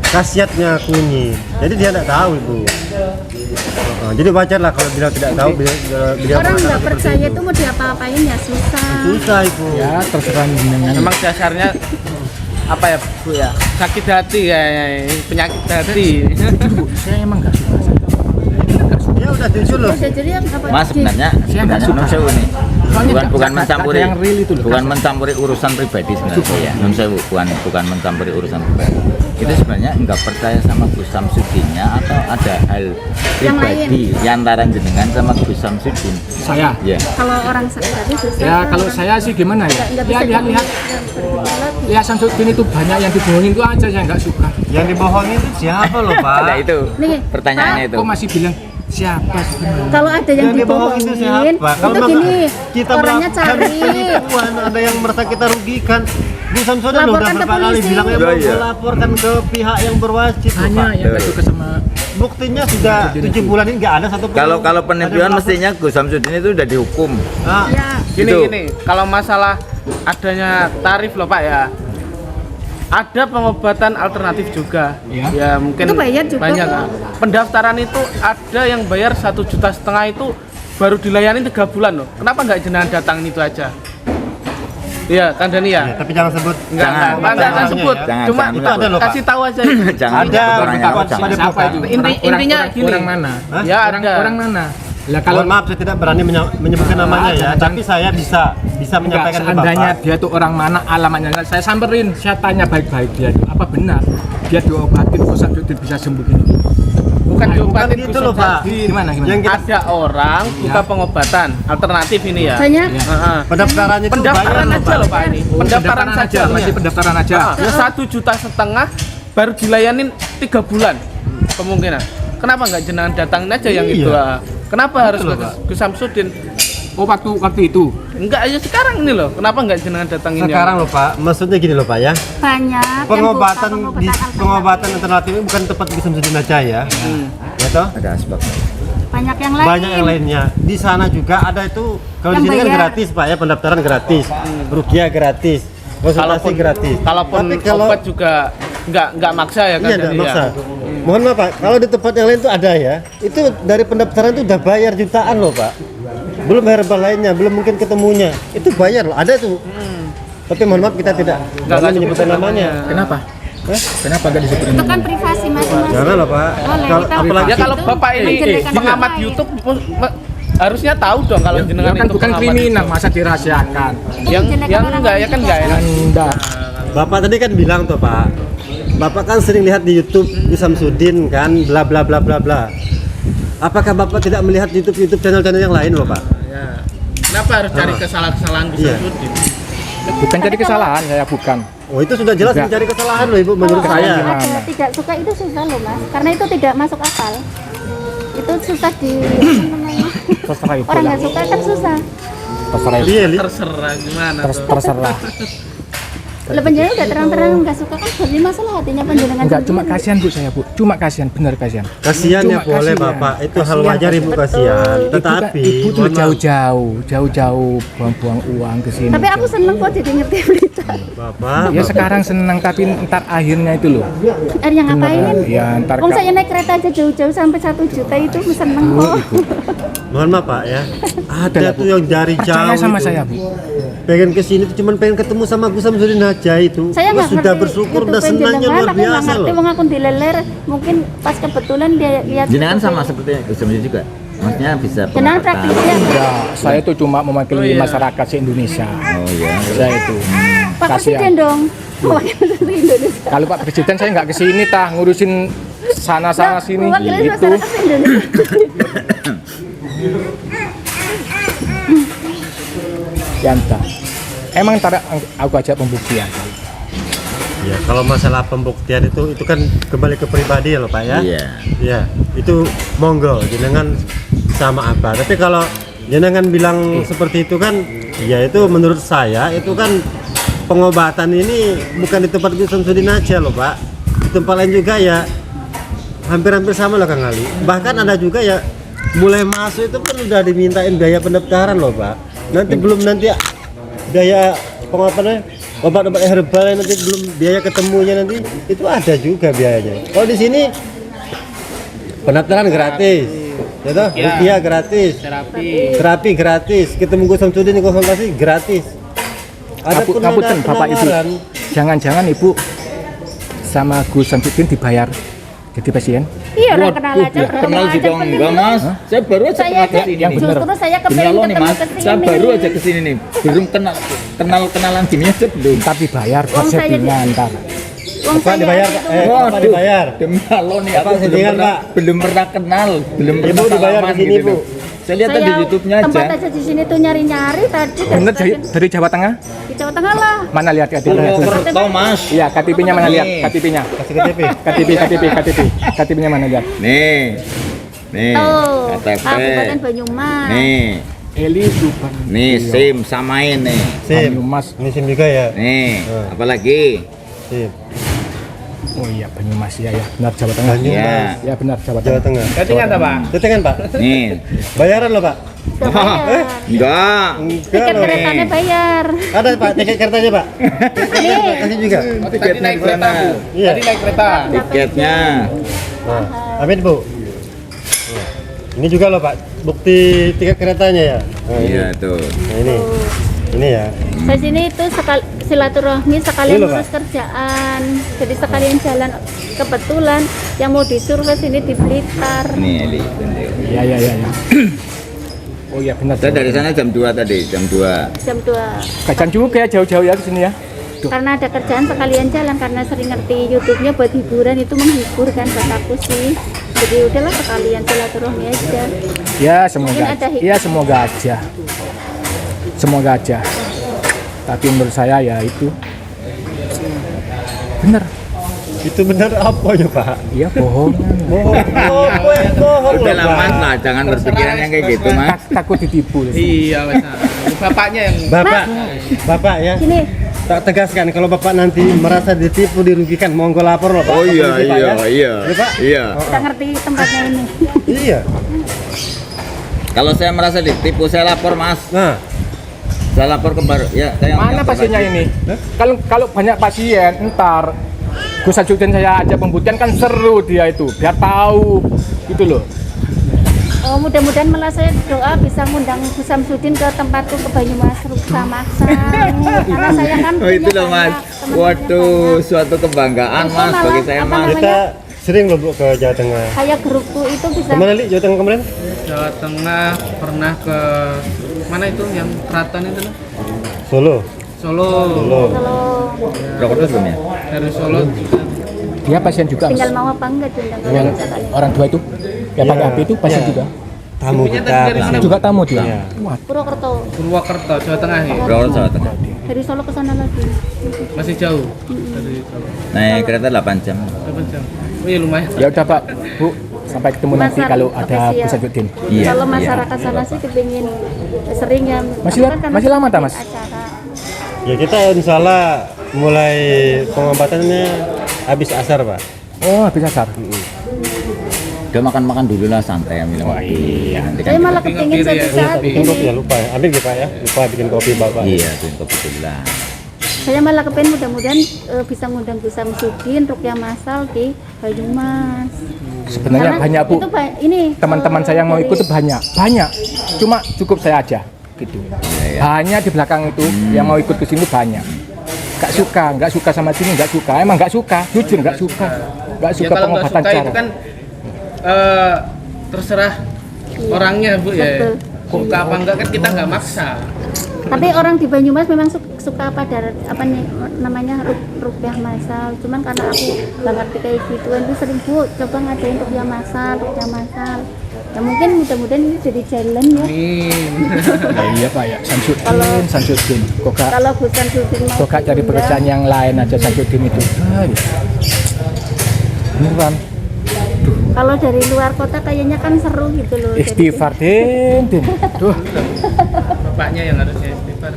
khasiatnya kunyit. Jadi dia tidak tahu Ibu. Jadi wajar lah kalau beliau tidak tahu beliau Orang merasakan nggak seperti percaya itu. itu mau diapa-apain ya susah. Susah Ibu. Ya terserah dengan. Memang dasarnya apa ya Bu ya? Sakit hati kayaknya, penyakit hati. Saya emang nggak suka. Dia udah jujur loh. Udah jadi yang apa? Mas sebenarnya nun sewu nih. Soalnya Bukan nggak mencampuri ada yang real itu loh. bukan mencampuri urusan pribadi sebenarnya ya. Nun sewu bukan mencampuri urusan pribadi. Itu sebenarnya enggak percaya sama Gus Samsudinnya atau ada hal Yang pribadi yang antara jenengan sama Gus Samsudin. Saya. Ya. Kalau orang tadi susah. Ya kalau saya sih gimana ya? Nggak Ya bisa lihat-lihat. lagi. Ya Samsudin itu banyak yang dibohongin itu aja saya nggak suka. Yang dibohongin itu siapa loh Pak? Nah itu Nih, pertanyaannya itu. Kok masih bilang siapa sebenarnya? Kalau ada yang dibohongin itu dibohongin, siapa? Kalau itu memang gini, kita orangnya melakukan cari. penipuan, ada yang merasa kita rugikan. Bu Samsudin loh udah Laporkan ke berapa kali polisi. bilangnya Iya, mau iya. melaporkan ke pihak yang berwajib loh, Hanya Pak. yang nggak suka sama. Buktinya sudah 7 bulan ini nggak ada satu pun. Kalau penipuan ada yang mestinya Gus Samsudin itu udah dihukum. Nah, Ya, Gini Gitu. gini, kalau masalah adanya tarif loh Pak ya. Ada pengobatan alternatif juga. Ya. Ya mungkin Itu bayar juga banyak. kok. Pendaftaran itu ada yang bayar 1,5 juta itu baru dilayani 3 bulan loh. Kenapa nggak jenengan datangin itu aja? Iya, Kang Dani ya. ya, tapi jangan sebut. Jangan. Enggak sebut. Jangan, Cuma jangan itu ada loh, Pak. kasih tahu aja. Jangan Ada nyebut orangnya, beberapa jangan. pada Siapa itu? Intinya gini. Orang mana? Hah? Ya Orang ada. orang mana? Lah Kalau kalau maaf saya tidak berani menyebutkan namanya ya, jangan- tapi saya bisa enggak, menyampaikan ke seandainya Bapak. dia tuh orang mana, alamatnya saya samperin, saya tanya baik-baik dia tuh apa benar dia diobatin kok Samsudin bisa sembuh gini. Bukan Bukan diobatin gitu loh Pak. Gimana? Yang kita Ada orang buka pengobatan alternatif ini ya. banyak. Ya. Heeh. pendaftarannya itu Pendaftaran bayar loh, aja Pak. loh Pak ini. Pendaftaran saja masih pendaftaran aja. Ya 1,5 juta baru dilayanin 3 bulan kemungkinan. Kenapa nggak jenengan datangin aja yang Iya. itu? Kenapa harus loh, ke Pak. Gus Samsudin? Oh waktu itu. Enggak aja sekarang ini loh. Kenapa nggak jenengan datangin Sekarang loh Pak, maksudnya gini loh Pak ya. Banyak. yang Pengobatan buka di pengobatan pengobatan alternatif ini bukan tempat bisa menjadi aja ya. Ya toh? Ada asbab. banyak yang lain. Banyak yang lainnya. Di sana juga ada itu. Kalau di Yang sini kan bayar. gratis Pak ya, pendaftaran gratis, rukia gratis, konsultasi gratis. Kalaupun Tapi kalau obat juga nggak maksa ya kan? iya enggak jadi ya. maksa. Mohon maaf Pak, kalau di tempat yang lain itu ada ya. Itu dari pendaftaran itu udah bayar jutaan loh Pak. Belum herbal lainnya, belum mungkin ketemunya. Itu bayar loh, ada tuh. Tapi mohon maaf kita tidak Nggak menyebutkan namanya. Kenapa? Kenapa nggak disebutin? Itu kan privasi masing-masing. Jangan lah Pak. Boleh, Kalau, kita apalagi Ya kalau Bapak ini menjelekan pengamat orang YouTube harusnya tahu dong kalau jenengan kan itu bukan pengamat kriminal, YouTube. masa dirahasiakan? Yang enggak ya kan enggak enak. Enggak. Bapak tadi kan bilang tuh Pak, Bapak kan sering lihat di YouTube Gus Samsudin kan, bla bla bla bla bla. Apakah Bapak tidak melihat YouTube channel-channel yang lain Bapak? Ya. Kenapa harus cari kesalahan-kesalahan Gus Iya. Samsudin? Bukan jadi kesalahan, saya bukan. Oh itu sudah jelas Enggak. mencari kesalahan loh Ibu menurut Kalau saya. gimana? ada tidak suka itu susah loh Mas, karena itu tidak masuk akal. Itu susah di apa namanya? Terserah itu Orang lah. nggak suka kan susah. Terserah itu. Iya, Li. Terserah gimana tuh. Terserah. Lah penjara udah terang-terang nggak suka kan jadi masalah hatinya penjenengan. Enggak, cuma sendiri. kasihan Bu saya Bu. Cuma kasihan, benar kasihan. Kasihan ya Cuma boleh kasihan. Bapak, itu hal Kasihan, wajar Ibu kasihan. Tetapi Ibu tuh mohon maaf, jauh-jauh buang-buang uang ke sini. Tapi aku seneng kok jadi ngerti berita. Bapak, Ya sekarang senang tapi ntar akhirnya itu loh. Yang ngapain? Ya ntar Wong saya naik kereta aja jauh-jauh sampai 1 juta itu seneng kok. mohon maaf Pak ya. Ada tuh yang dari percaya jauh sama itu. saya Bu. Pengen ke sini tuh cuman pengen ketemu sama Gus Samsudin aja itu. Saya Wah, nggak sudah ngerti bersyukur, YouTube udah senangnya penjenengan, luar tapi nggak biasa ngerti loh. wong aku dileler, mungkin pas kebetulan dia lihat. Jenengan YouTube. sama seperti Gus Samsudin juga. Maksudnya bisa Jenengan praktis ya. Enggak, saya itu cuma mewakili masyarakat se-Indonesia. Oh iya. Saya itu. Pak Presiden dong. Mewakili Indonesia. Kalau Pak Presiden saya nggak kesini tah ngurusin sana sini Mewakili itu. masyarakat Indonesia. Yanta. Emang ntar aku ajak pembuktian. Ya, kalau masalah pembuktian itu kan kembali ke pribadi ya loh Pak ya. Iya. Ya, itu monggo jenengan sama apa. Tapi kalau jenengan bilang seperti itu kan, ya itu menurut saya itu kan pengobatan ini bukan di tempat Gus Samsudin aja loh Pak. Di tempat lain juga ya hampir-hampir sama loh Kang Ali. Bahkan ada juga ya mulai masuk itu kan udah dimintain biaya pendaftaran loh Pak. Nanti belum nanti biaya pengobatannya obat-obat herbal nanti belum biaya ketemunya nanti itu ada juga biayanya. Kalau di sini pendaftaran gratis, ya toh? Rupiah gratis, terapi gratis, ketemu Gus Samsudin konsultasi gratis. Ada pun ada Ngapunten Bapak Ibu. penawaran. Jangan-jangan Ibu sama Gus Samsudin dibayar jadi pasien? Iya, orang kenal aja. Kenal ketemu juga aja enggak Mas. Saya baru aja Saya pernah aja, kesini yang nih. bener. justru saya Demi kepengen Allah nih ketemu Mas, kesini. saya baru aja kesini nih. Belum kenalan gini aja belum. Tapi bayar buat Uang saya settingan ntar. Uang Pak saya dibayar, aja Pak. itu. Pak dibayar. Demi Allah nih aku Apa settingan, Pak? belum pernah kenal, belum Ibu pernah dibayar salaman ke sini, gitu Bu. loh. Saya lihat tadi YouTube-nya tempat aja. aja di sini tuh nyari-nyari tadi Bener dari Jawa Tengah? di Jawa Tengah lah. Mana lihat KTP-nya? Purwokerto Mas. Iya, KTP-nya mana lihat? Nih. KTP-nya. Kasih KTP. KTP. KTP-nya mana lihat? Nih. Nih, Tuh, KTP. Kabupaten Banyumas. Nih, Eli Tuban. nih SIM samain nih. SIM. Banyumas. Ini SIM juga ya. Nih, apalagi? SIM. Oh iya, Banyumas ya, benar Jawa Tengah. Banyumas. Ya. Ya benar Jawa Jawa Tengah. Tengah. Settingan tak Pak? Settingan Pak. Nih. Bayaran loh Pak. Sudah bayar. Enggak. Enggak Tiket loh. keretanya bayar. Ada Pak tiket keretanya Pak. Kasih juga. Tadi naik kereta Bu. Iya. Tadi naik kereta. Tiketnya. Nah, amin Bu. Ini juga loh Pak, bukti tiket keretanya ya. Nah, ini. Iya tuh. Nah, ini ya. Saya sini itu silaturahmi sekalian Ini loh, Pak. ngurus kerjaan. Jadi sekalian jalan kebetulan yang mau disuruh ke sini di Blitar. Nih Eli. tunjuk. Ya. Oh iya benar. Saya dari sana jam 2 tadi, jam 2. Jam 2. Kacan juga ya jauh-jauh ya ke sini ya. Karena ada kerjaan sekalian jalan karena sering ngerti YouTube-nya buat hiburan itu menghibur kan buat aku sih. Jadi udahlah sekalian silaturahmi aja. Ya semoga. Mungkin ada hikmah. Ya semoga aja. Semoga aja. Tapi menurut saya ya itu benar. Itu benar apa ya Pak? Iya bohong. Bohong Udah loh lah Mas Pak. lah, jangan berpikiran yang kayak gitu Mas. Takut ditipu. Iya, Mas. Bapaknya yang Bapak ya. Gini, Tak tegaskan kalau Bapak nanti merasa ditipu dirugikan monggo lapor loh Pak. Oh iya Ke polisi, Pak, iya ya. iya. Iya, Pak? Iya. kita ngerti tempatnya ini. Iya. Kalau saya merasa ditipu, saya lapor Mas. Nah, Saya lapor ke ya. Mana pasiennya ini? Kalau banyak pasien, ntar Gus Samsudin saya ajak pembuktian kan seru dia itu, biar tahu gitu loh. Oh, mudah-mudahan malah saya doa bisa ngundang Gus Samsudin ke tempatku ke Banyumas Ruksa Maksang. Karena saya kan Oh itu loh Mas. teman-temannya Waduh, suatu kebanggaan Itu Mas malah, bagi saya apa Mas. namanya? kita sering loh Bu ke Jawa Tengah. Kayak grupku itu bisa Kemana Li? Jawa Tengah kemarin? Jawa Tengah pernah ke mana itu yang keraton itu loh? Solo. Solo. kalau Rokok belum ya? Dari Solo juga. Dia pasien juga. tinggal mau apa enggak diundang ke Yang Jakarta. orang tua itu, yang pakai Iya. HP itu pasien Iya. juga. Tamu Ibunya kita. tadi dari mana? Juga tamu dia. Iya. Wah, Purwokerto. Purwokerto, Jawa Tengah ya. Rokok Jawa Tengah. Dari Solo ke sana lagi. Masih jauh dari Solo. Naik kereta 8 jam. 8 jam. Oh iya lumayan. ya udah Pak, Bu, sampai ketemu nanti Masyarakat- kalau apa ada sih ya? Gus Samsudin. Iya, Kalau iya. masyarakat sana sih kepingin sering ya. Masih Aku kan karena masih lama tak, Mas? acara. Ya kita insya Allah mulai pengobatannya habis asar Pak. Oh, habis asar. Udah makan-makan dulu lah santai minum kopi. Nanti kan Saya malah Kopi kepingin ngopi, suatu ya. saat Bikin kopi ya ini. lupa ya. Ambil gitu Pak ya. Lupa bikin kopi Bapak. iya, bikin kopi dulu lah. Saya malah kepingin mudah-mudahan bisa ngundang Gus Samsudin, Rukyah Masal di Banyumas. Sebenarnya Karena banyak Bu. itu ini Teman-teman saya yang mau dari- ikut tuh banyak. Cuma cukup saya aja gitu. Iya. Hanya di belakang itu yang mau ikut ke sini banyak. Nggak suka sama sini, nggak suka. Emang nggak suka, jujur nggak suka. Nggak Ya suka kalau nggak pengobatan suka cara. itu kan terserah orangnya Bu ya. Betul. Suka apa enggak kan kita nggak maksa. Tapi orang di Banyumas memang suka pada apa nih namanya rukyah masal. Cuman karena aku nggak ngerti kayak gituan itu sering Bu coba ngadain rukyah masal. Ya mungkin mudah-mudahan ini jadi jalan ya. Amin. Nah, iya Pak ya, Samsudin. Kok gak Kalau Gus Samsudin mau cari diundang, pekerjaan yang lain aja Samsudin itu. Beneran. kalau dari luar kota kayaknya kan seru gitu loh. Jadi- Istighfar Din. Duh. Bapaknya yang harusnya istighfar.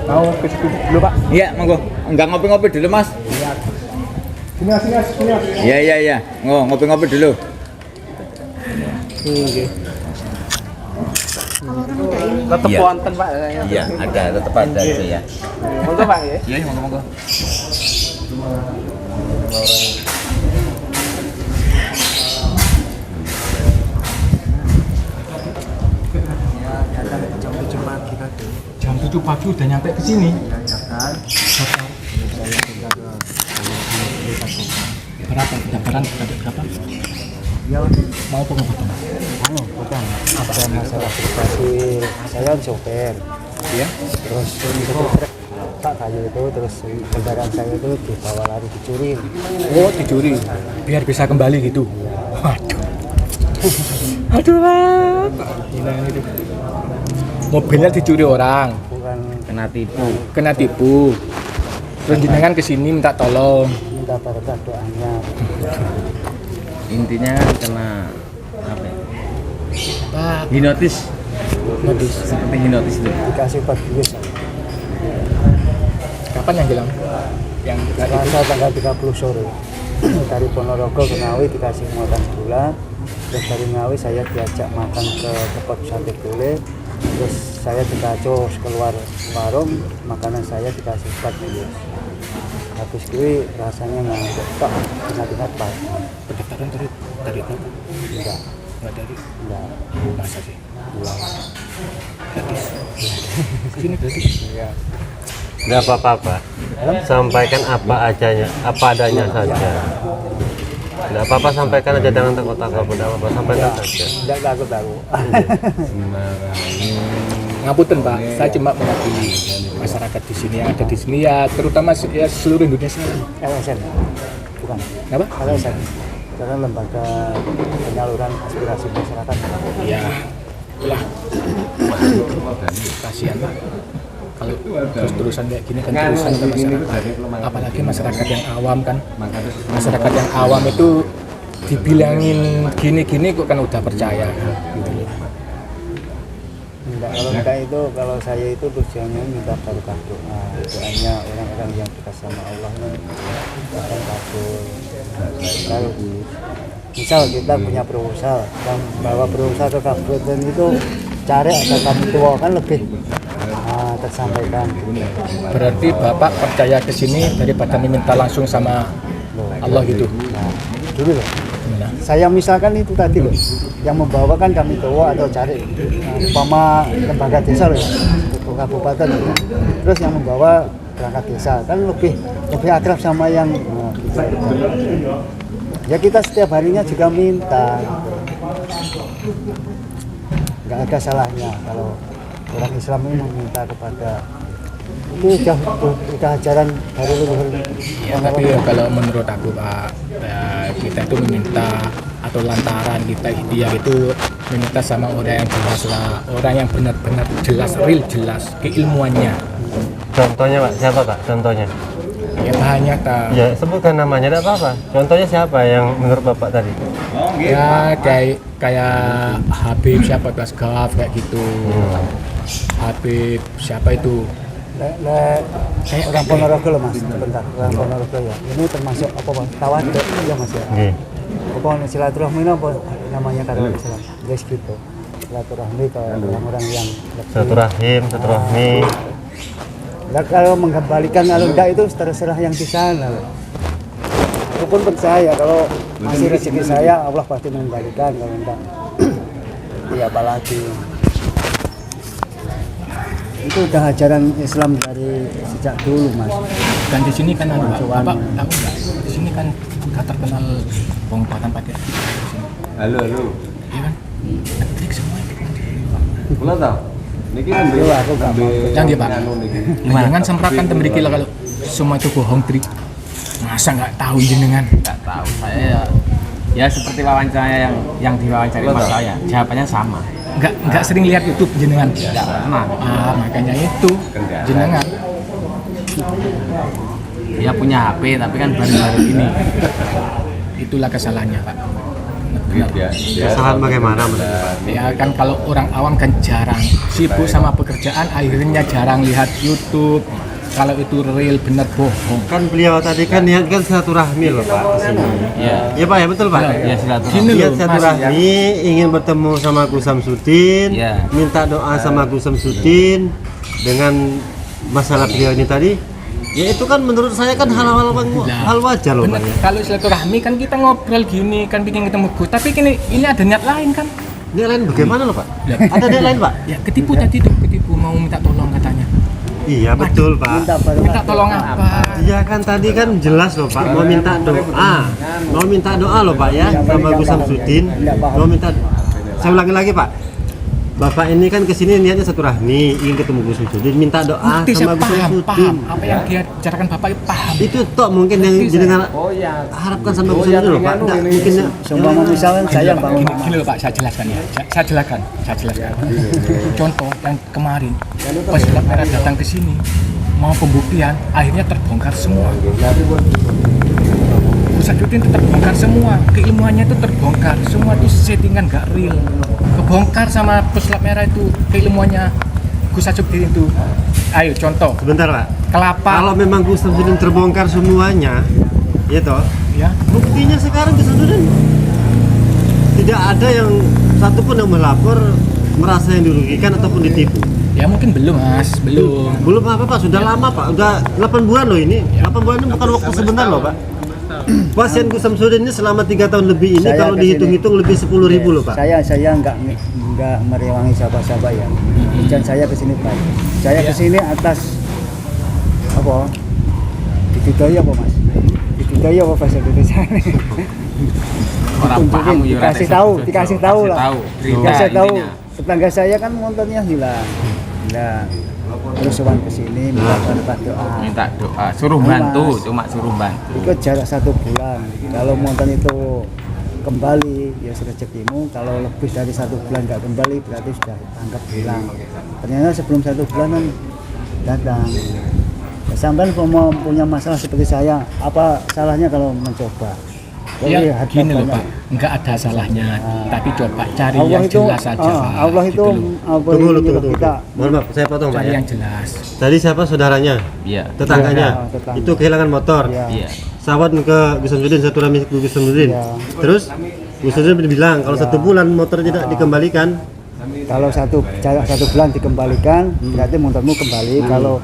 Mau ke situ dulu Pak. Iya, monggo. Enggak ngopi-ngopi dulu Mas. Sini Mas. Iya. Ngopi-ngopi dulu. Kalau orang udah ini Tetep Iya. wonten Pak. Iya, ada tetap ada itu ya. Monggo Pak ya. Iya, monggo. Jam 7 pagi udah nyampe ke sini. Berapa? Pendaftaran berapa? Mau pengobatan? Bukan, ada masalah privasi. Saya sopir. Iya. Terus truk Pak kayu itu, terus kendaraan saya itu dibawa lari dicuri. Oh, dicuri. Biar bisa kembali gitu. Waduh. Aduh, Pak. Gila ini. Mobilnya dicuri orang, Bukan kena tipu. Terus jenengan kesini minta tolong. minta berkah doanya. Intinya kena apa ya? Pak, Hipnotis. Seperti hipnotis itu. Dikasih obat bius. kapan yang bilang? Yang Selasa tanggal 30 sore. Dari Ponorogo ke Ngawi dikasih makan gula. Terus dari Ngawi saya diajak makan ke tempat sate gule. Terus saya dikacau keluar warung, makanan saya dikasih obat bius. Habis itu rasanya nggak tok, ingat-ingat Pak. pendaftaran dari itu Enggak, nggak dari enggak. masa sih? Iya. Gratis. Kesini gratis. Iya. Nggak apa-apa. Sampaikan apa adanya saja. Nggak apa-apa, sampaikan aja, jangan takut-takut. Nggak apa-apa, sampaikan saja. Enggak takut. Ngapunten Pak, saya cuma mewakili masyarakat di sini yang ada di sini ya, terutama ya seluruh Indonesia. LSM, bukan. Apa? LSM, karena lembaga penyaluran aspirasi masyarakat. Ya, itulah. Kasihan Pak. Kalau terus-terusan kayak gini kan terusan ke masyarakat. Apalagi masyarakat yang awam kan. Masyarakat yang awam itu dibilangin gini-gini kok kan udah percaya. Gitu. Enggak Kalau enggak itu, kalau saya itu tujuannya minta barokah doa. Doanya orang-orang yang dekat sama Allah akan kabul. Kalau misal kita punya proposal dan bawa proposal ke kabupaten itu cari agar kami tua kan lebih tersampaikan. Berarti Bapak percaya ke sini daripada minta langsung sama Allah gitu. Nah, dulu loh. Saya misalkan itu tadi loh, yang membawakan kami tua atau cari umpama lembaga desa loh, ke kabupaten gitu. Terus yang membawa perangkat desa kan lebih akrab sama yang gitu. Ya kita setiap harinya juga minta, nggak ada salahnya kalau orang Islam ini meminta kepada itu sudah ajaran dari leluhur. Ya, tapi kalau menurut aku Pak, kita itu meminta atau lantaran kita ikhtiar itu meminta sama orang yang jelas lah, orang yang benar-benar jelas, real jelas keilmuannya. Contohnya Pak, siapa Pak? Contohnya? Ya banyak tak. Ya sebutkan namanya, tidak apa-apa. Contohnya siapa yang menurut Bapak tadi? Ya kayak Habib siapa kelas Gaf kayak gitu. Habib siapa itu? Kayak orang Ponorogo loh Mas, sebentar. Orang Ponorogo ya. Ini termasuk apa Pak? Tawaduk ya Mas ya. Apa silaturahmi apa namanya kalau Islam? Guys gitu. Silaturahmi ke orang-orang yang Silaturahmi. Nah, kalau mengembalikan kalau enggak itu terserah yang di sana. Aku pun percaya kalau masih rezeki saya Allah pasti mengembalikan, kalau enggak ya apalagi. Itu udah ajaran Islam dari sejak dulu Mas. Dan di sini kan Bapak tahu enggak? Di sini kan nggak terkenal pengobatan pakai. Halo. Iya kan? Trik semua itu. Kula tahu. Niki nembe aku gak mau. Jangan Pak. Jangan semprotkan tembriki lah kalau semua itu bohong trik. Masa nggak tahu jenengan? Nggak tahu. Saya ya seperti wawancara yang diwawancari Mas saya. Jawabannya sama. Nggak sering lihat YouTube jenengan? Nggak pernah. Makanya itu jenengan. Dia punya HP tapi kan baru-baru ini. Itulah kesalahannya Pak. Kesalahan bagaimana Mas? Ya kan kalau orang awam kan jarang sibuk sama pekerjaan, akhirnya jarang lihat YouTube. Kalau itu real bener bohong. Kan beliau tadi kan niat kan silaturahmi loh Pak di sini. Iya. Ya Pak ya betul Pak. Ya silaturahmi. Niat silaturahmi ingin bertemu sama Gus Samsudin, minta doa sama Gus Samsudin dengan masalah beliau ini tadi. Ya itu kan menurut saya kan hal wajar loh Pak. Kalau silaturahmi kan kita ngobrol gini kan bikin ketemu Gus, tapi ini ada niat lain kan? Niat lain bagaimana loh Pak? Ada niat lain Pak? Ya ketipu tadi tuh, mau minta tolong katanya. Iya betul Pak. Minta tolong apa? Iya kan tadi kan jelas loh Pak, mau minta doa loh Pak ya sama Gus Samsudin. Mau minta, saya ulangi lagi Pak. Bapak ini kan kesini niatnya silaturahmi, ingin ketemu Gus Samsudin, minta doa sama Gus Samsudin. Paham. Apa yang dia bicarakan Bapak itu paham. Itu tok mungkin yang jenengan harapkan sama Gus Samsudin loh Pak. Enggak mungkin semua misalnya saya bangun. Gini loh Pak, saya jelaskan ya. Saya jelaskan. Contoh yang kemarin pas Gelap Merah datang ke sini mau pembuktian, akhirnya terbongkar semua. Gus Samsudin itu terbongkar semua, keilmuannya itu terbongkar, semua itu settingan gak real. Kebongkar sama Gelap Merah itu keilmuannya Gus Samsudin itu. Ayo contoh. Sebentar Pak. Kelapa. Kalau memang Gus Samsudin terbongkar semuanya, ya toh. Ya. Buktinya sekarang Gus Samsudin tidak ada yang satupun yang melapor merasa yang dirugikan ataupun ditipu. Ya mungkin belum Mas, belum. Belum apa Pak, sudah lama Pak, udah 8 bulan loh ini. 8 bulan ini bukan waktu sebentar loh Pak. Pasien Gus Samsudin ini selama 3 tahun lebih ini kalau dihitung-hitung lebih 10.000 loh Pak. Saya nggak merewangi siapa-siapa ya. Dan saya kesini Pak. Saya kesini atas apa? Didudoi apa Mas? Didudoi apa bahasa Indonesia? Orang paham dikasih tahu lah. Dikasih tahu. Tetangga saya kan motornya hilang. Terus sowan ke sini minta doa. Suruh bantu, cuma suruh bantu. Itu jarak 1 bulan. Kalau motor itu kembali ya rezekimu, kalau lebih dari 1 bulan nggak kembali berarti sudah anggap hilang. Ternyata sebelum 1 bulan kan datang. Sampai mau punya masalah seperti saya, apa salahnya kalau mencoba? Jadi Ya ada gini loh banyak. Pak, nggak ada salahnya, tapi coba cari Allah yang itu, jelas saja Pak. Allah itu gitu loh. apa Tunggu, ini tunggu. kita Mohon maaf, saya potong Pak Cari ya. yang jelas. Tadi siapa saudaranya? Iya. Tetangganya. Iya, tetangga. Itu kehilangan motor. ya, Iya. Sawat ke Gus Samsudin, satu rami ke Gus Samsudin. Iya. Terus Gus Samsudin bilang kalau 1 bulan motor tidak dikembalikan, kalau jarak 1 bulan dikembalikan berarti motormu kembali. Kalau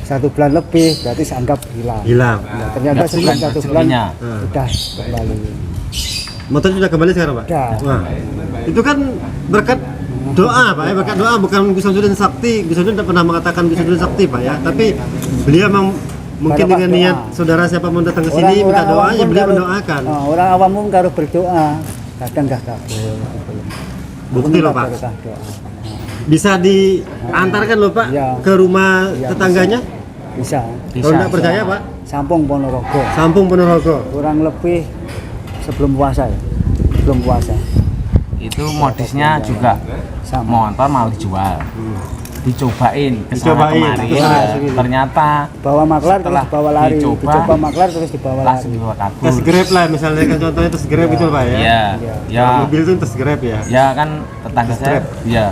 1 bulan lebih berarti anggap hilang. hilang. Nah, ternyata Nggak sebelum bukan 1 bulan rezekinya. sudah kembali. Motor sudah kembali sekarang Pak? Sudah. Wah, itu kan berkat doa Pak ya, berkat doa, bukan Gus Samsudin sakti. Gus Samsudin tidak pernah mengatakan Gus Samsudin sakti Pak ya, tapi beliau mungkin Barang dengan doa. niat saudara siapa mau datang ke sini minta doa, ya beliau mendoakan. Orang awam pun harus berdoa, kadang nggak kabul. Bukti loh Pak, Berkah doa. bisa diantarkan loh Pak Iya. ke rumah Iya, tetangganya. Bisa. Kalau tidak percaya Pak, Sampung Ponorogo. Sampung Ponorogo. Kurang lebih sebelum puasa ya. Sebelum puasa. Itu modusnya juga Sama. motor mau dijual. Dicobain ke sana Dicobain, kemari. terus ada. Ternyata Bawa maklar terus Setelah dibawa lari. dicoba, Dicoba maklar terus dibawa langsung lari. dibawa kabur. Tes grab lah misalnya kan contohnya tes grab itu Pak ya. Iya. Ya. Kalau mobil itu tes grab ya. Ya kan tetangga saya, Strap. ya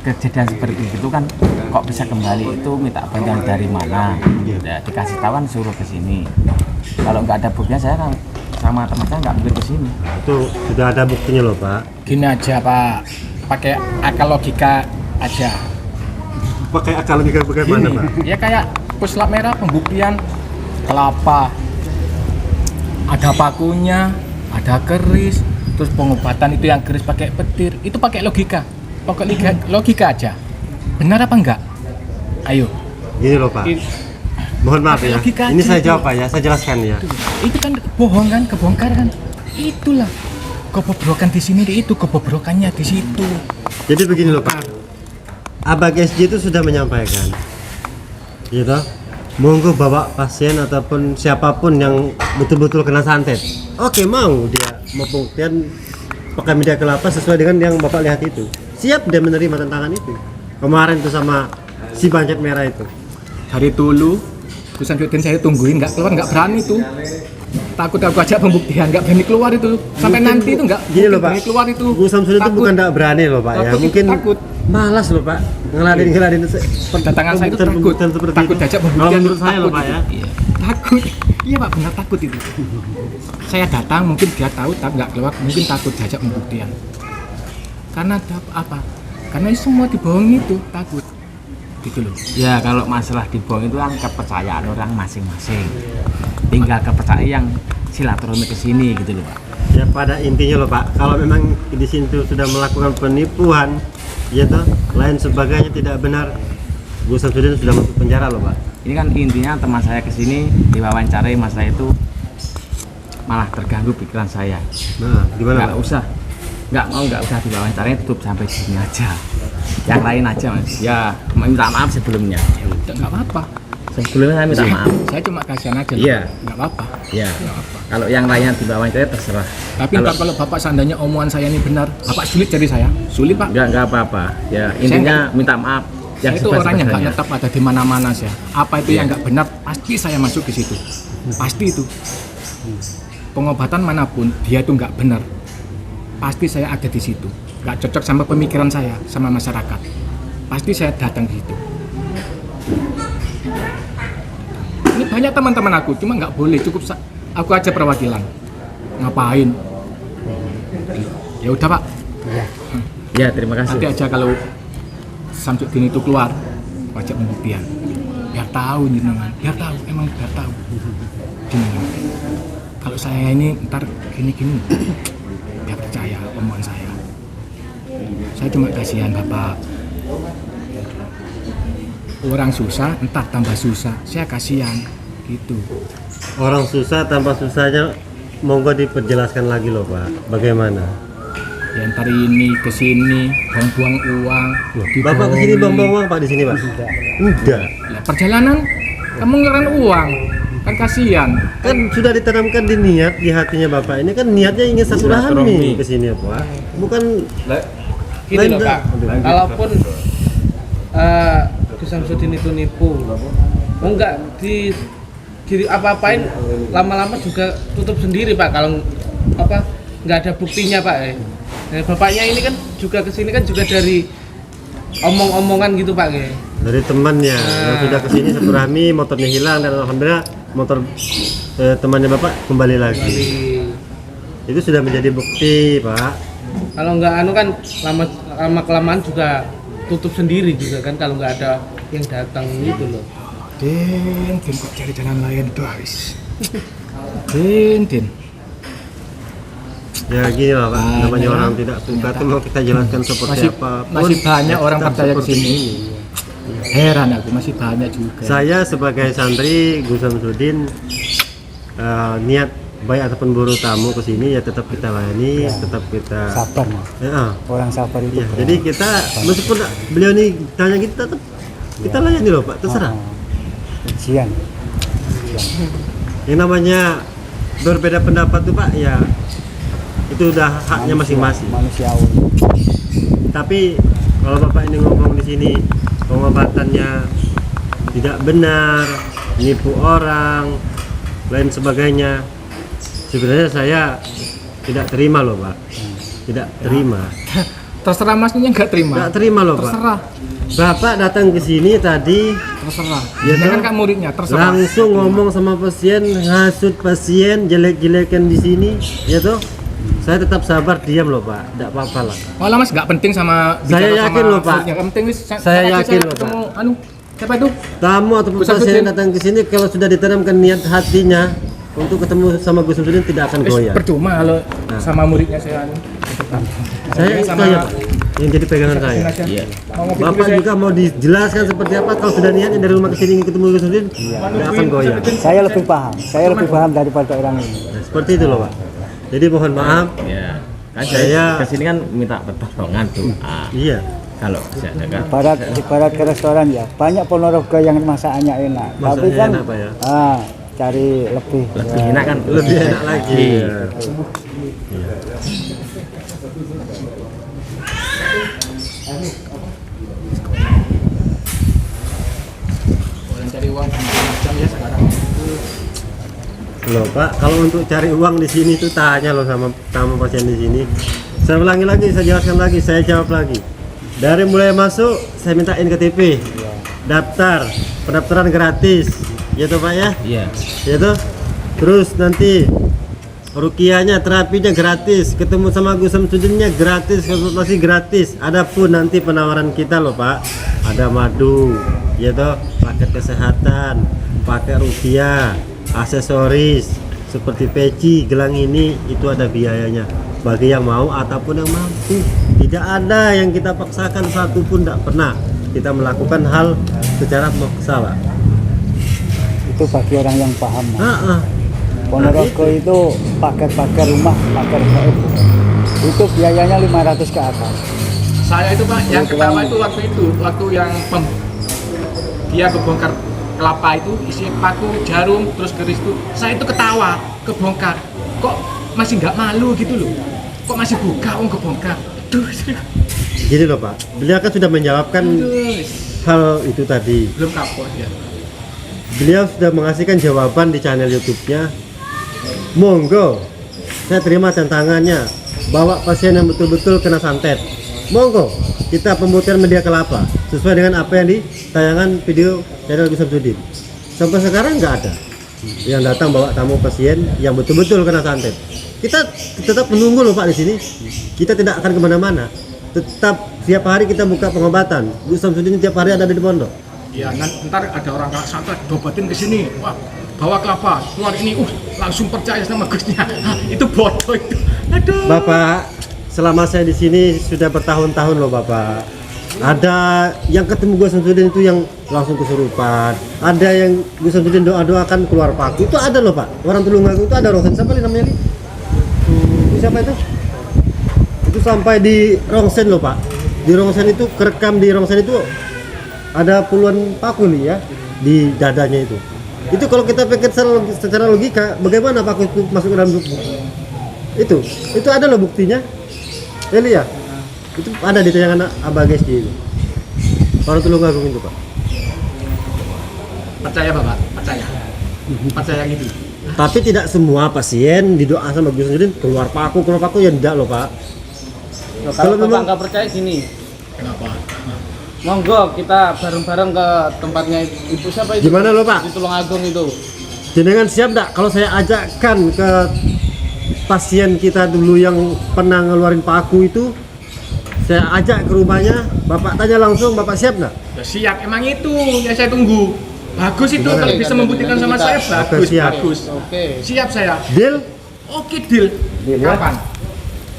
kejadian seperti itu kan kok bisa kembali itu minta bantuan dari mana? Ya, dikasih tahu kan suruh ke sini. Kalau nggak ada buktinya saya kan sama teman saya nggak mungkin ke sini. Itu sudah ada buktinya loh Pak. Gini aja Pak, pakai akal logika aja. Pakai akal logika bagaimana Gini, Pak? ya kayak puslap merah pembuktian kelapa, ada pakunya, ada keris, terus pengobatan itu yang keris pakai petir, itu pakai logika, logika aja. Benar apa enggak? Ayo. Gini loh Pak. I- Mohon maaf ya. Logika Ini aja saya itu. jawab Pak ya, saya jelaskan ya. Itu kan bohong kan, kebongkar kan. Itulah kebobrokan di sini, itu kebobrokannya di situ. Jadi begini loh Pak. Abang SJ itu sudah menyampaikan, gitu. Monggo bawa pasien ataupun siapapun yang betul-betul kena santet. Oke, mau dia membuktikan pakai media kelapa sesuai dengan yang Bapak lihat itu. Siap dia menerima tantangan itu. Kemarin tuh sama si bancet merah itu. Hari dulu Gus Samsudin saya tungguin, nggak keluar, nggak berani tuh. Takut aku ajak pembuktian, nggak berani keluar itu. Sampai Mungkin nanti itu nggak gini loh Pak. berani keluar itu. Gus Samsudin itu Takut. bukan tidak berani loh Pak ya. Takut itu, Mungkin takut. malas loh Pak. Ngeladin Kedatangan saya itu takut. pembuktian seperti Takut itu. ajak Kalau pembuktian. menurut saya loh takut Pak itu. ya. Iya, takut. Iya Pak, benar takut itu. Saya datang mungkin dia tahu tapi nggak keluar, mungkin takut diajak pembuktian. Karena apa? Karena semua dibohongi itu takut. Gitu loh. Ya kalau masalah dibohong itu kan kepercayaan orang masing-masing. Tinggal kepercayaan yang silaturahmi ke sini gitu loh Pak. Ya pada intinya loh Pak, kalau memang di situ sudah melakukan penipuan, ya toh, lain sebagainya tidak benar, Gus Samsudin sudah masuk penjara loh Pak. Ini kan intinya teman saya ke sini diwawancarai, mas saya itu malah terganggu pikiran saya. Nah, gimana Nggak Pak? usah, nggak usah diwawancarai, tutup sampai di sini aja. Yang lain aja mas. Ya minta maaf sebelumnya. Ya udah nggak apa-apa. Sebelumnya saya minta maaf. Saya cuma kasihan aja. Iya. Nggak apa-apa. Ya. Kalau yang lainnya diwawancarai terserah. Tapi ntar kalau Bapak seandainya omongan saya ini benar, Bapak sulit jadi saya. Sulit Pak. nggak apa-apa. Ya intinya minta maaf. Saya itu orang yang nggak sebesar-besarnya. netap ada di mana-mana saya. Apa itu yang nggak benar, pasti saya masuk ke situ. Pasti itu. Pengobatan manapun dia itu nggak benar, pasti saya ada di situ. Nggak cocok sama pemikiran saya, sama masyarakat. Pasti saya datang di situ. Ini banyak teman-teman aku, cuma nggak boleh. Cukup aku aja perwakilan. Ngapain? Ya udah Pak. Ya terima kasih. Nanti aja kalau Samsudin itu keluar, wajib pembuktian. Biar tahu jenengan, biar tahu, emang biar tahu. Jenengan. Kalau saya ini ntar gini-gini, biar percaya omongan saya. Saya cuma kasihan Bapak. Orang susah, entar tambah susah. Saya kasihan, gitu. Orang susah tanpa susahnya, monggo diperjelaskan lagi loh Pak. Bagaimana? Ya ntar ini kesini, buang-buang uang. Bapak kesini buang-buang uang Pak di sini Pak? Enggak. Ya, perjalanan, kamu ngeluarin uang, kan kasihan. Kan sudah ditanamkan di niat di hatinya Bapak ini kan niatnya ingin silaturahmi ke sini Pak. Bukan Gini lain loh enggak. Kak, kalaupun Gus Samsudin itu nipu, enggak diri apa-apain lama-lama juga tutup sendiri Pak kalau apa nggak ada buktinya Pak. Nah, bapaknya ini kan juga kesini kan juga dari omong-omongan gitu Pak. Dari temannya yang sudah kesini silaturahmi, motornya hilang dan alhamdulillah motor temannya bapak kembali lagi. Itu sudah menjadi bukti Pak. Kalau nggak anu kan lama kelamaan juga tutup sendiri juga kan kalau nggak ada yang datang gitu loh. Din kok cari jalan lain guys. Din. Ya gini lah Pak, namanya orang tidak suka itu mau kita jelaskan seperti apa. Masih banyak orang percaya ke sini. Heran aku, masih banyak juga. Saya sebagai santri Gus Samsudin niat baik ataupun buruk tamu ke sini ya tetap kita layani, tetap kita Sabar Mas. Orang sabar itu. Ya, jadi kita meskipun beliau ini tanya kita tetap kita layani loh Pak, terserah. Ujian. Yang namanya berbeda pendapat tuh Pak ya itu udah haknya masing-masing. Manusiawi. Tapi kalau Bapak ini ngomong di sini pengobatannya tidak benar, nipu orang, lain sebagainya, sebenarnya saya tidak terima loh Pak, tidak terima. Terserah masnya nggak terima. Nggak terima loh Pak. Terserah. Bapak datang ke sini tadi, Terserah. ya Jangan toh, kan muridnya, terserah. langsung ngomong sama pasien, ngasut pasien, jelek-jelekan di sini, ya toh. Saya tetap sabar diam loh Pak, tidak apa-apa lah. Malah Mas nggak penting sama Saya bicara yakin sama loh, Pak. muridnya. Yang penting Saya yakin loh, ketemu siapa itu? Tamu atau Gus pasien Samsudin. yang datang ke sini kalau sudah ditanamkan niat hatinya untuk ketemu sama Gus Samsudin tidak akan goyah. Percuma kalau sama muridnya saya Saya itu sama aja Pak, yang jadi pegangan saya. Iya. Mau ngopi Bapak dulu, saya. juga mau dijelaskan seperti apa kalau sudah niatnya dari rumah ke sini ingin ketemu Gus Samsudin tidak akan goyah. Saya lebih paham daripada orang ini. Nah, seperti itu loh Pak. Jadi mohon maaf. Ya, kan Saya- saya kesini kan minta pertolongan doa. Iya. Kalau bisa jaga. Ibarat ke restoran ya, banyak Ponorogo yang masakannya enak. Tapi Masakannya kan enak, Pak, ya? cari lebih Enak kan? Lebih enak lagi. Iya. Orang cari uang macam ya sekarang. Loh Pak, kalau untuk cari uang di sini tuh tanya loh sama tamu pasien di sini. Saya ulangi lagi, saya jelaskan lagi, saya jawab lagi. Dari mulai masuk, saya mintain KTP, daftar, pendaftaran gratis, ya toh Pak ya? Iya. Ya toh? Terus nanti rukiahnya, terapinya gratis, ketemu sama Gus Samsudinnya gratis, konsultasi gratis. Adapun nanti penawaran kita loh Pak, ada madu, ya toh, paket kesehatan, pakai rukiah, aksesoris seperti peci, gelang ini itu ada biayanya bagi yang mau ataupun yang mampu. Tidak ada yang kita paksakan, satu pun tidak pernah kita melakukan hal secara maksa Pak. itu bagi orang yang paham. Mas. Ah. Ponorogo itu pagar rumah, pagar gaib. Itu biayanya 500 ke atas. Saya itu Pak, yang ketawa itu waktu yang dia kebongkar kelapa itu isi paku, jarum, terus keris itu. Saya itu ketawa, kebongkar. Kok masih nggak malu gitu loh? Kok masih buka kebongkar? Aduh, Gini loh Pak, beliau kan sudah menjawabkan hal itu tadi. belum kapok ya. Beliau sudah mengasihkan jawaban di channel YouTube-nya. Monggo, saya terima tantangannya. Bawa pasien yang betul-betul kena santet. Monggo, kita pembuktian media kelapa sesuai dengan apa yang ditayangan video channel Gus Samsudin. Sampai sekarang nggak ada yang datang bawa tamu pasien yang betul-betul kena santet. Kita tetap menunggu loh Pak di sini. Kita tidak akan kemana-mana. Tetap tiap hari kita buka pengobatan. Gus Samsudin tiap hari ada di pondok. Ya, ntar ada orang kena santet dobatin ke sini. Wah, bawa kelapa, keluar ini. Langsung percaya sama Gusnya. Itu bodoh itu. Aduh. Bapak, selama saya di sini sudah bertahun-tahun loh Bapak. Ada yang ketemu Gus Samsudin itu yang langsung kesurupan. Ada yang Gus Samsudin doa-doakan keluar paku. Itu ada loh Pak. Orang Tulungagung itu ada Rongsen. Siapa namanya ini? Siapa itu? Itu sampai di Rongsen loh Pak. Di Rongsen itu kerekam di Rongsen itu ada puluhan paku nih ya di dadanya itu. Itu kalau kita pikir secara logika, bagaimana paku itu masuk ke dalam tubuh? Itu ada loh buktinya. Ya, itu ada di tayangan Abah Gesdi itu. Orang Tulungagung itu Pak. Percaya Bapak, percaya. Tempat saya yang itu. Tapi tidak semua pasien didoa sama Gus Nurdin keluar paku ya tidak loh Pak. Loh, Kalau kalau Bapak memang- nggak percaya gini, Kenapa? monggo kita bareng-bareng ke tempatnya ibu siapa itu? Gimana loh, Pak? Di Tulungagung itu. Jenengan siap enggak kalau saya ajakkan ke pasien kita dulu yang pernah ngeluarin paku itu, saya ajak ke rumahnya, Bapak tanya langsung, Bapak siap enggak? Ya siap, emang itu yang saya tunggu. Bagus itu Gimana? kalau bisa membuktikan sama Kita- saya, bagus, siap. bagus. Oke. Siap saya. Deal? Oke, deal. ya. Kapan?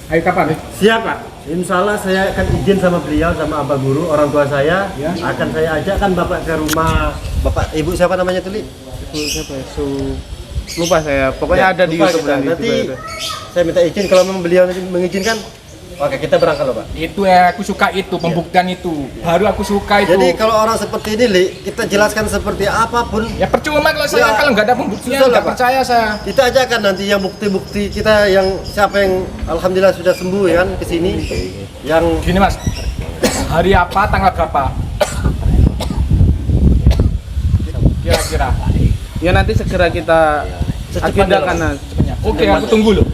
Ayo kapan? Siap Pak. Insya Allah saya akan izin sama beliau, sama Abah Guru, orang tua saya, akan saya ajakkan Bapak ke rumah Bapak, Ibu siapa namanya tuh, Li? Ibu siapa ya? Lupa saya. Pokoknya ada di Lupa YouTube kita. nanti. Nanti saya minta izin kalau memang beliau nanti mengizinkan. Oke, kita berangkat loh Pak. Itu ya, aku suka itu, pembuktian itu. Baru aku suka itu. Jadi kalau orang seperti ini, Li, kita jelaskan seperti apapun, ya percuma kalau saya Ya, kalau nggak ada pembuktian, susah lah, nggak Pak. percaya saya. kita ajakkan nanti yang bukti-bukti kita yang siapa yang alhamdulillah sudah sembuh ya kan ke sini. Yang Gini mas, hari apa, tanggal berapa? Kira-kira. Ya nanti segera kita Secepatnya agendakan. lah. Nah. Oke, aku tunggu loh.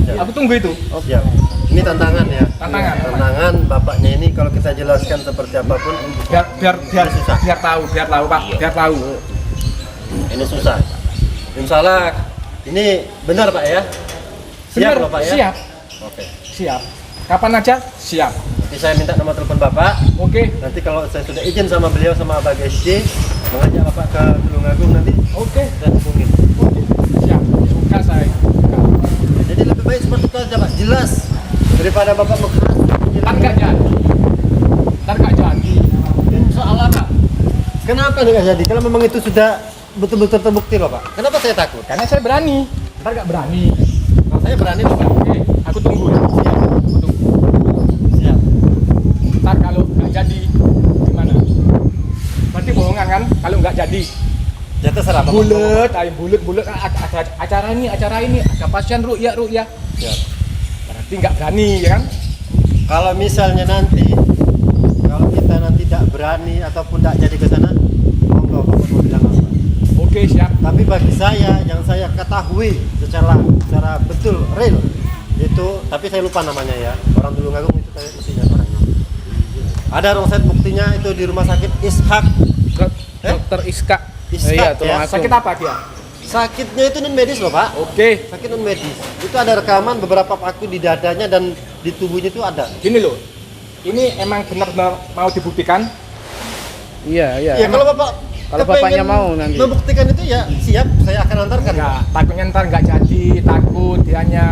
Aku tunggu itu. siap. Ini tantangan ya. Tantangan. Tantangan bapaknya ini kalau kita jelaskan seperti apapun Biar susah. biar tahu Pak, biar tahu. Ini susah. Insya Allah ini benar Pak ya. Siap Bener, loh Pak ya. Siap, Oke. siap. Kapan aja? Siap. Nanti saya minta nomor telepon Bapak. Oke, Nanti kalau saya sudah izin sama beliau sama Abah GSC mengajak Bapak ke Tulungagung nanti oke, saya hubungin. siap. Suka saya. Jadi lebih baik seperti itu aja Pak, jelas daripada Bapak mengkeras. Ntar nggak jadi. Ntar nggak jadi. Insya Allah Pak. Kenapa nggak jadi? Kalau memang itu sudah betul-betul terbukti loh Pak. Kenapa saya takut? Karena saya berani. Ntar nggak berani. Kalau saya berani loh Pak. Oke, aku tunggu. Siap. Aku tunggu. Siap. Ntar kalau nggak jadi gimana? Berarti bohongan kan? Kalau nggak jadi. Ya terserah Bapak. Bulet, ayo bulet. Ada acara ini, ada pasien ru'yah. Siap. Berarti nggak berani ya kan? Kalau misalnya nanti kalau kita nanti tidak berani ataupun tidak jadi ke sana, monggo Bapak mau bilang apa. Oke, siap. Tapi bagi saya yang saya ketahui secara betul real itu, tapi saya lupa namanya ya, orang Tulungagung itu saya mestinya orangnya. Ada rongsek buktinya itu di rumah sakit Ishak. Dokter Iska. Iska, Iya, ya. Tulungagung. Sakit apa dia? Sakitnya itu non medis loh Pak. Oke, Sakit non medis. Itu ada rekaman beberapa paku di dadanya dan di tubuhnya itu ada. gini loh. Ini emang benar-benar mau dibuktikan. Iya. Ya kalau Bapak Kalau kepengen bapaknya mau nanti. membuktikan itu ya siap, saya akan antarkan. Enggak, takutnya ntar nggak jadi, takut dianya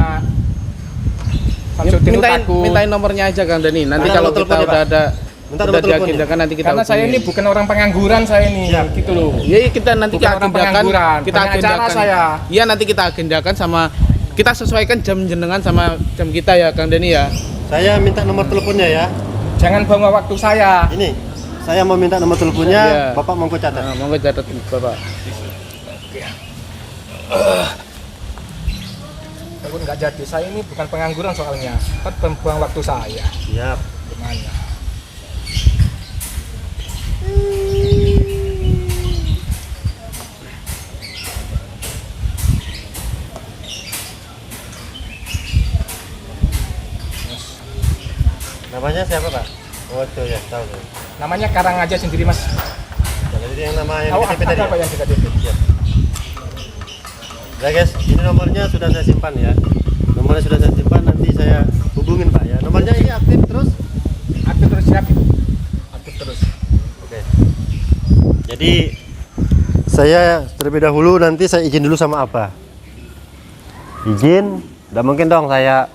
Samsudin itu takut. Mintain nomornya aja Kang Dani. Nanti Minta kalau nomor kita teleponnya, udah Pak. ada Minta udah nomor teleponnya. diagendakan nanti kita Karena saya ini hubungin. bukan orang pengangguran saya ini, Siap. gitu loh. Iya, kita nanti Bukan orang agendakan. pengangguran, Kita banyak acara agendakan. saya. Iya, nanti kita agendakan sama kita sesuaikan jam jenengan sama jam kita ya Kang Dani ya. Saya minta nomor teleponnya ya. Jangan buang waktu saya. Ini, saya mau minta nomor teleponnya, Iya. Bapak monggo catat. Nah, monggo catat Bapak. Takut nggak jadi. Saya ini bukan pengangguran soalnya. Kan buang waktu saya. Siap. Gimana? Namanya siapa Pak? Oh itu ya, tahu tuh. Namanya Karang aja sendiri mas. Ya, jadi yang nama yang Tahu di KTP tadi. apa Ya? yang di KTP? Siap. Ya guys, ini nomornya sudah saya simpan ya. Nomornya sudah saya simpan, nanti saya hubungin Pak ya. Nomornya ini aktif terus. Aktif terus, siap. Aktif terus. Oke. Jadi saya terlebih dahulu nanti saya izin dulu sama Abah. Izin, tidak mungkin dong saya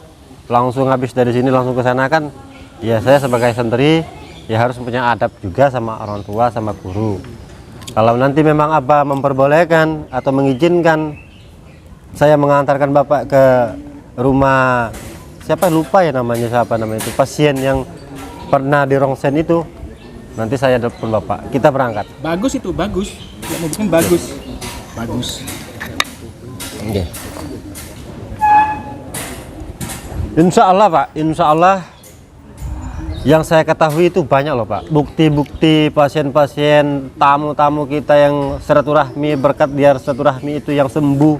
langsung habis dari sini langsung ke sana kan. Ya saya sebagai santri ya harus punya adab juga sama orang tua sama guru. Kalau nanti memang Abah memperbolehkan atau mengizinkan saya mengantarkan Bapak ke rumah siapa lupa ya namanya itu pasien yang pernah di rongsen itu, nanti saya telepon Bapak, kita berangkat. Bagus itu, bagus. Ya, mungkin bagus. Bagus. Oke. Insya Allah Pak, insya Allah Yang saya ketahui itu banyak loh Pak, bukti-bukti pasien-pasien, tamu-tamu kita yang silaturahmi, berkat dia silaturahmi itu yang sembuh.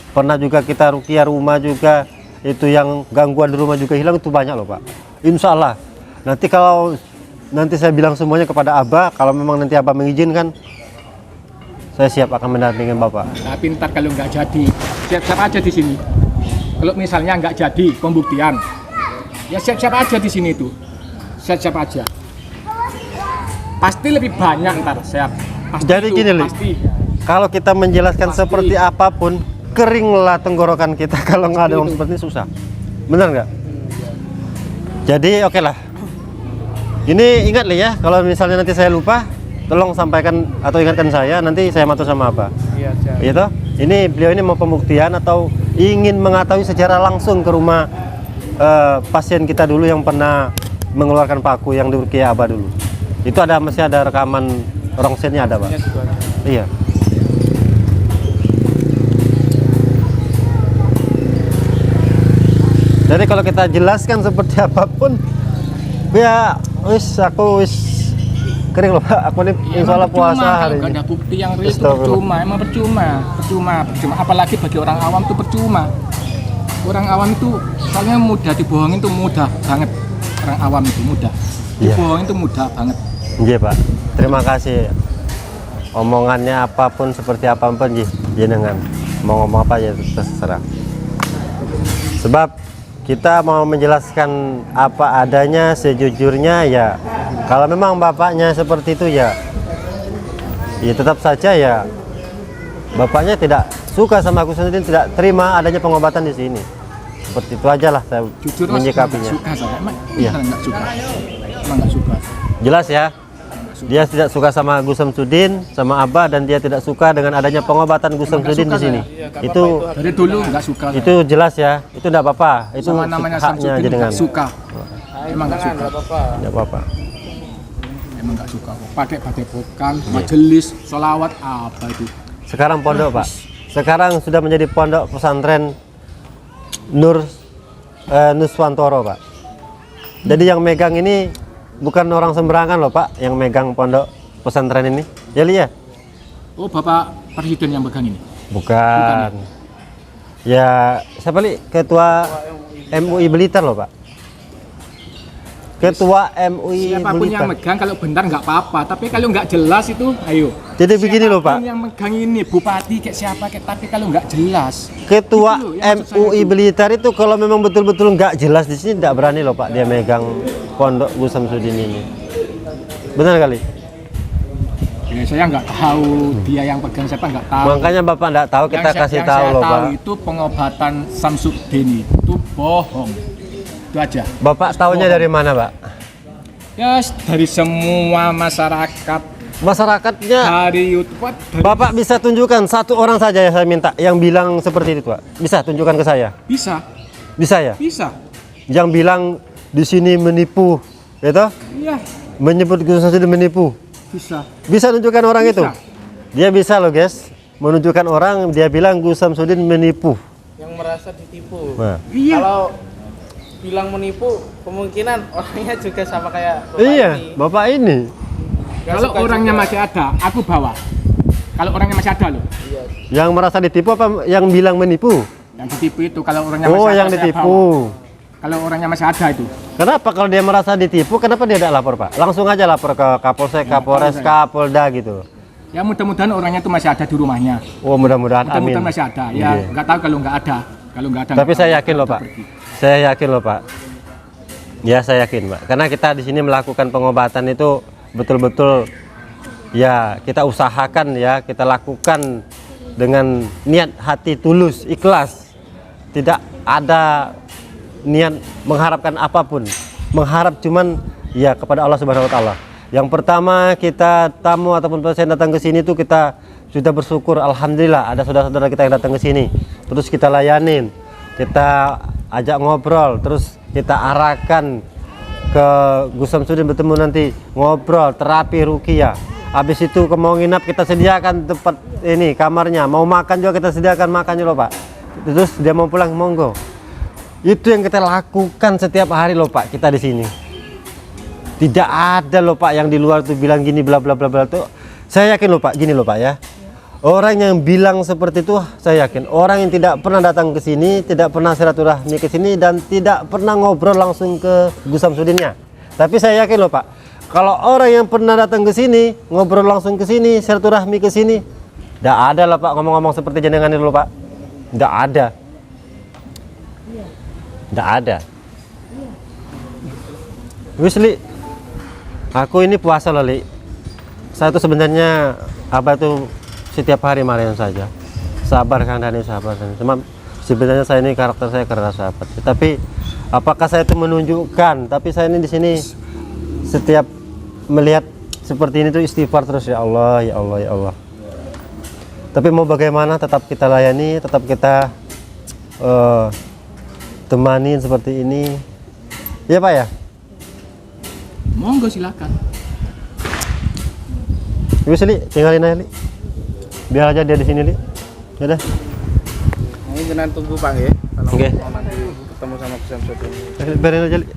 Pernah juga kita ruqyah rumah juga, itu yang gangguan di rumah juga hilang, itu banyak loh Pak. Insya Allah, nanti kalau nanti saya bilang semuanya kepada Abah, kalau memang nanti Abah mengizinkan, saya siap akan mendampingi Bapak. Tapi ntar kalau nggak jadi, siap-siap aja di sini. Kalau misalnya nggak jadi pembuktian, ya siap-siap aja di sini tuh. Siap-siap aja. Pasti lebih banyak ntar, siap. Pasti. Jadi itu, gini, Li, pasti. kalau kita menjelaskan Pasti. seperti apapun, keringlah tenggorokan kita kalau nggak ada orang seperti ini, susah. Benar nggak? Jadi oke lah. Ini ingat Li ya, kalau misalnya nanti saya lupa, tolong sampaikan atau ingatkan saya, nanti saya matur sama apa. Iya, siap. Gitu. Ini beliau ini mau pembuktian atau ingin mengetahui secara langsung ke rumah pasien kita dulu yang pernah mengeluarkan paku yang di ruqyah Abah dulu. Itu ada, masih ada rekaman rongsennya ada Pak. Iya. Jadi kalau kita jelaskan seperti apapun, ya aku wis kering loh Pak. Aku ini insya Allah puasa hari Nggak ini. ada bukti yang real itu percuma, emang percuma. Apalagi bagi orang awam itu percuma. Orang awam itu soalnya mudah dibohongin, tuh mudah banget. Orang awam itu mudah. Iya. Dibohongin itu mudah banget. Iya Pak. Terima kasih. Omongannya apapun seperti apapun jenengan mau ngomong apa ya terserah. Sebab kita mau menjelaskan apa adanya sejujurnya ya. Kalau memang bapaknya seperti itu ya tetap saja ya bapaknya tidak suka sama Gus Samsudin, tidak terima adanya pengobatan di sini. Seperti itu aja lah saya Jujur Mas, menyikapinya. nggak suka saya. Emang Iya. nggak suka. Emang nggak suka. Jelas ya. Dia tidak suka sama Gus Samsudin, sama Abah, dan dia tidak suka dengan adanya pengobatan Gus Samsudin di sini. Itu Dari dulu nggak suka. itu jelas ya. Itu tidak apa-apa. Itu sama namanya haknya Samsudin jenengan. nggak suka. Emang nggak suka. Tidak apa-apa. Emang nggak suka. Pakai padepokan, majelis, sholawat apa itu? Sekarang pondok Pak. Sekarang sudah menjadi pondok pesantren Nuswantoro Pak. Jadi yang megang ini bukan orang sembarangan loh Pak, yang megang pondok pesantren ini. Ya lihat. Oh Bapak Presiden yang pegang ini? Bukan. Ya, siapa Li? Ketua MUI Blitar loh Pak. Ketua MUI Siapapun yang Blitar. megang kalau benar nggak apa-apa, tapi kalau nggak jelas itu, ayo. Jadi begini loh Pak. Siapapun yang megang ini, bupati kayak siapa kayak, tapi kalau nggak jelas. Ketua Gitu loh, yang maksud saya MUI itu. Blitar itu kalau memang betul-betul nggak jelas di sini tidak berani loh Pak dia megang pondok Gus Samsudin ini. Benar kali? Ya, saya nggak tahu dia yang pegang siapa, nggak tahu. Makanya Bapak nggak tahu, kita kasih tahu saya loh tahu Pak. itu pengobatan Samsudin itu bohong. Itu aja. Bapak tahunya dari mana Pak? Ya dari semua masyarakat, Masyarakatnya. dari YouTube, dari Bapak bisa tunjukkan satu orang saja ya saya minta yang bilang seperti itu Pak. Bisa tunjukkan ke saya? bisa, Bisa ya? bisa. Yang bilang di sini menipu, gitu? Iya, Menyebut Gus Samsudin menipu. bisa. Bisa tunjukkan orang Bisa. itu? Dia bisa loh guys, menunjukkan orang dia bilang Gus Samsudin menipu. Yang merasa ditipu. Nah. Iya. Kalau bilang menipu, kemungkinan orangnya juga sama kayak Bapak Iya, ini. Bapak ini. Nggak Kalau suka orangnya juga. masih ada, aku bawa. Kalau orangnya masih ada loh, Iya. Yang merasa ditipu apa yang bilang menipu? yang ditipu itu kalau orangnya Oh, masih ada, yang saya ditipu. bawa. Kalau orangnya masih ada itu, Kenapa kalau dia merasa ditipu, kenapa dia tidak lapor Pak? Langsung aja lapor ke Kapolsek, Kapolres, Kapolda gitu. ya mudah-mudahan orangnya itu masih ada di rumahnya. Oh mudah-mudahan, amin. Mudah-mudahan masih ada. Ya Iya. nggak tahu kalau nggak ada. Kalau nggak ada. Tapi nggak saya tahu. yakin loh Pak. Saya yakin loh Pak. Ya saya yakin Pak. Karena kita di sini melakukan pengobatan itu betul-betul ya kita usahakan ya, kita lakukan dengan niat hati tulus, ikhlas. Tidak ada niat mengharapkan apapun. Mengharap cuman ya kepada Allah Subhanahu wa taala. Yang pertama kita tamu ataupun pasien datang ke sini tuh kita sudah bersyukur, alhamdulillah ada saudara-saudara kita yang datang ke sini. Terus kita layanin, kita ajak ngobrol, terus kita arahkan ke Gus Samsudin bertemu nanti ngobrol, terapi ruqyah. Habis itu mau nginap kita sediakan tempat ini kamarnya, mau makan juga kita sediakan makannya loh Pak. Terus dia mau pulang monggo. Itu yang kita lakukan setiap hari loh Pak kita di sini. Tidak ada loh Pak yang di luar tuh bilang gini bla bla bla bla tuh. Saya yakin loh Pak, gini loh Pak ya. Orang yang bilang seperti itu saya yakin orang yang tidak pernah datang ke sini, tidak pernah silaturahmi ke sini dan tidak pernah ngobrol langsung ke Gus Samsudinnya. Tapi saya yakin loh Pak, kalau orang yang pernah datang ke sini, ngobrol langsung ke sini, silaturahmi ke sini, tidak ada lah Pak ngomong-ngomong seperti jenengan itu loh Pak. Tidak ada. Tidak ada. Wis Li, aku ini puasa loh Li. Saya tuh sebenarnya apa tuh setiap hari marahin saja. Sabar Kang Dani, sabar. Cuma sebenarnya saya ini karakter saya keras sahabat. Tapi apakah saya itu menunjukkan? Tapi saya ini di sini setiap melihat seperti ini tuh istighfar terus, ya Allah, ya Allah, ya Allah. Tapi mau bagaimana tetap kita layani, tetap kita temanin seperti ini. Ya Pak ya? Monggo silakan. Wis Li, tinggalin aja Li. Biar aja dia di sini Li. Ya udah. Ini jangan tunggu Pak ya. Kalau Oke. mau nanti ketemu sama Gus Samsudin. Biarin aja Li.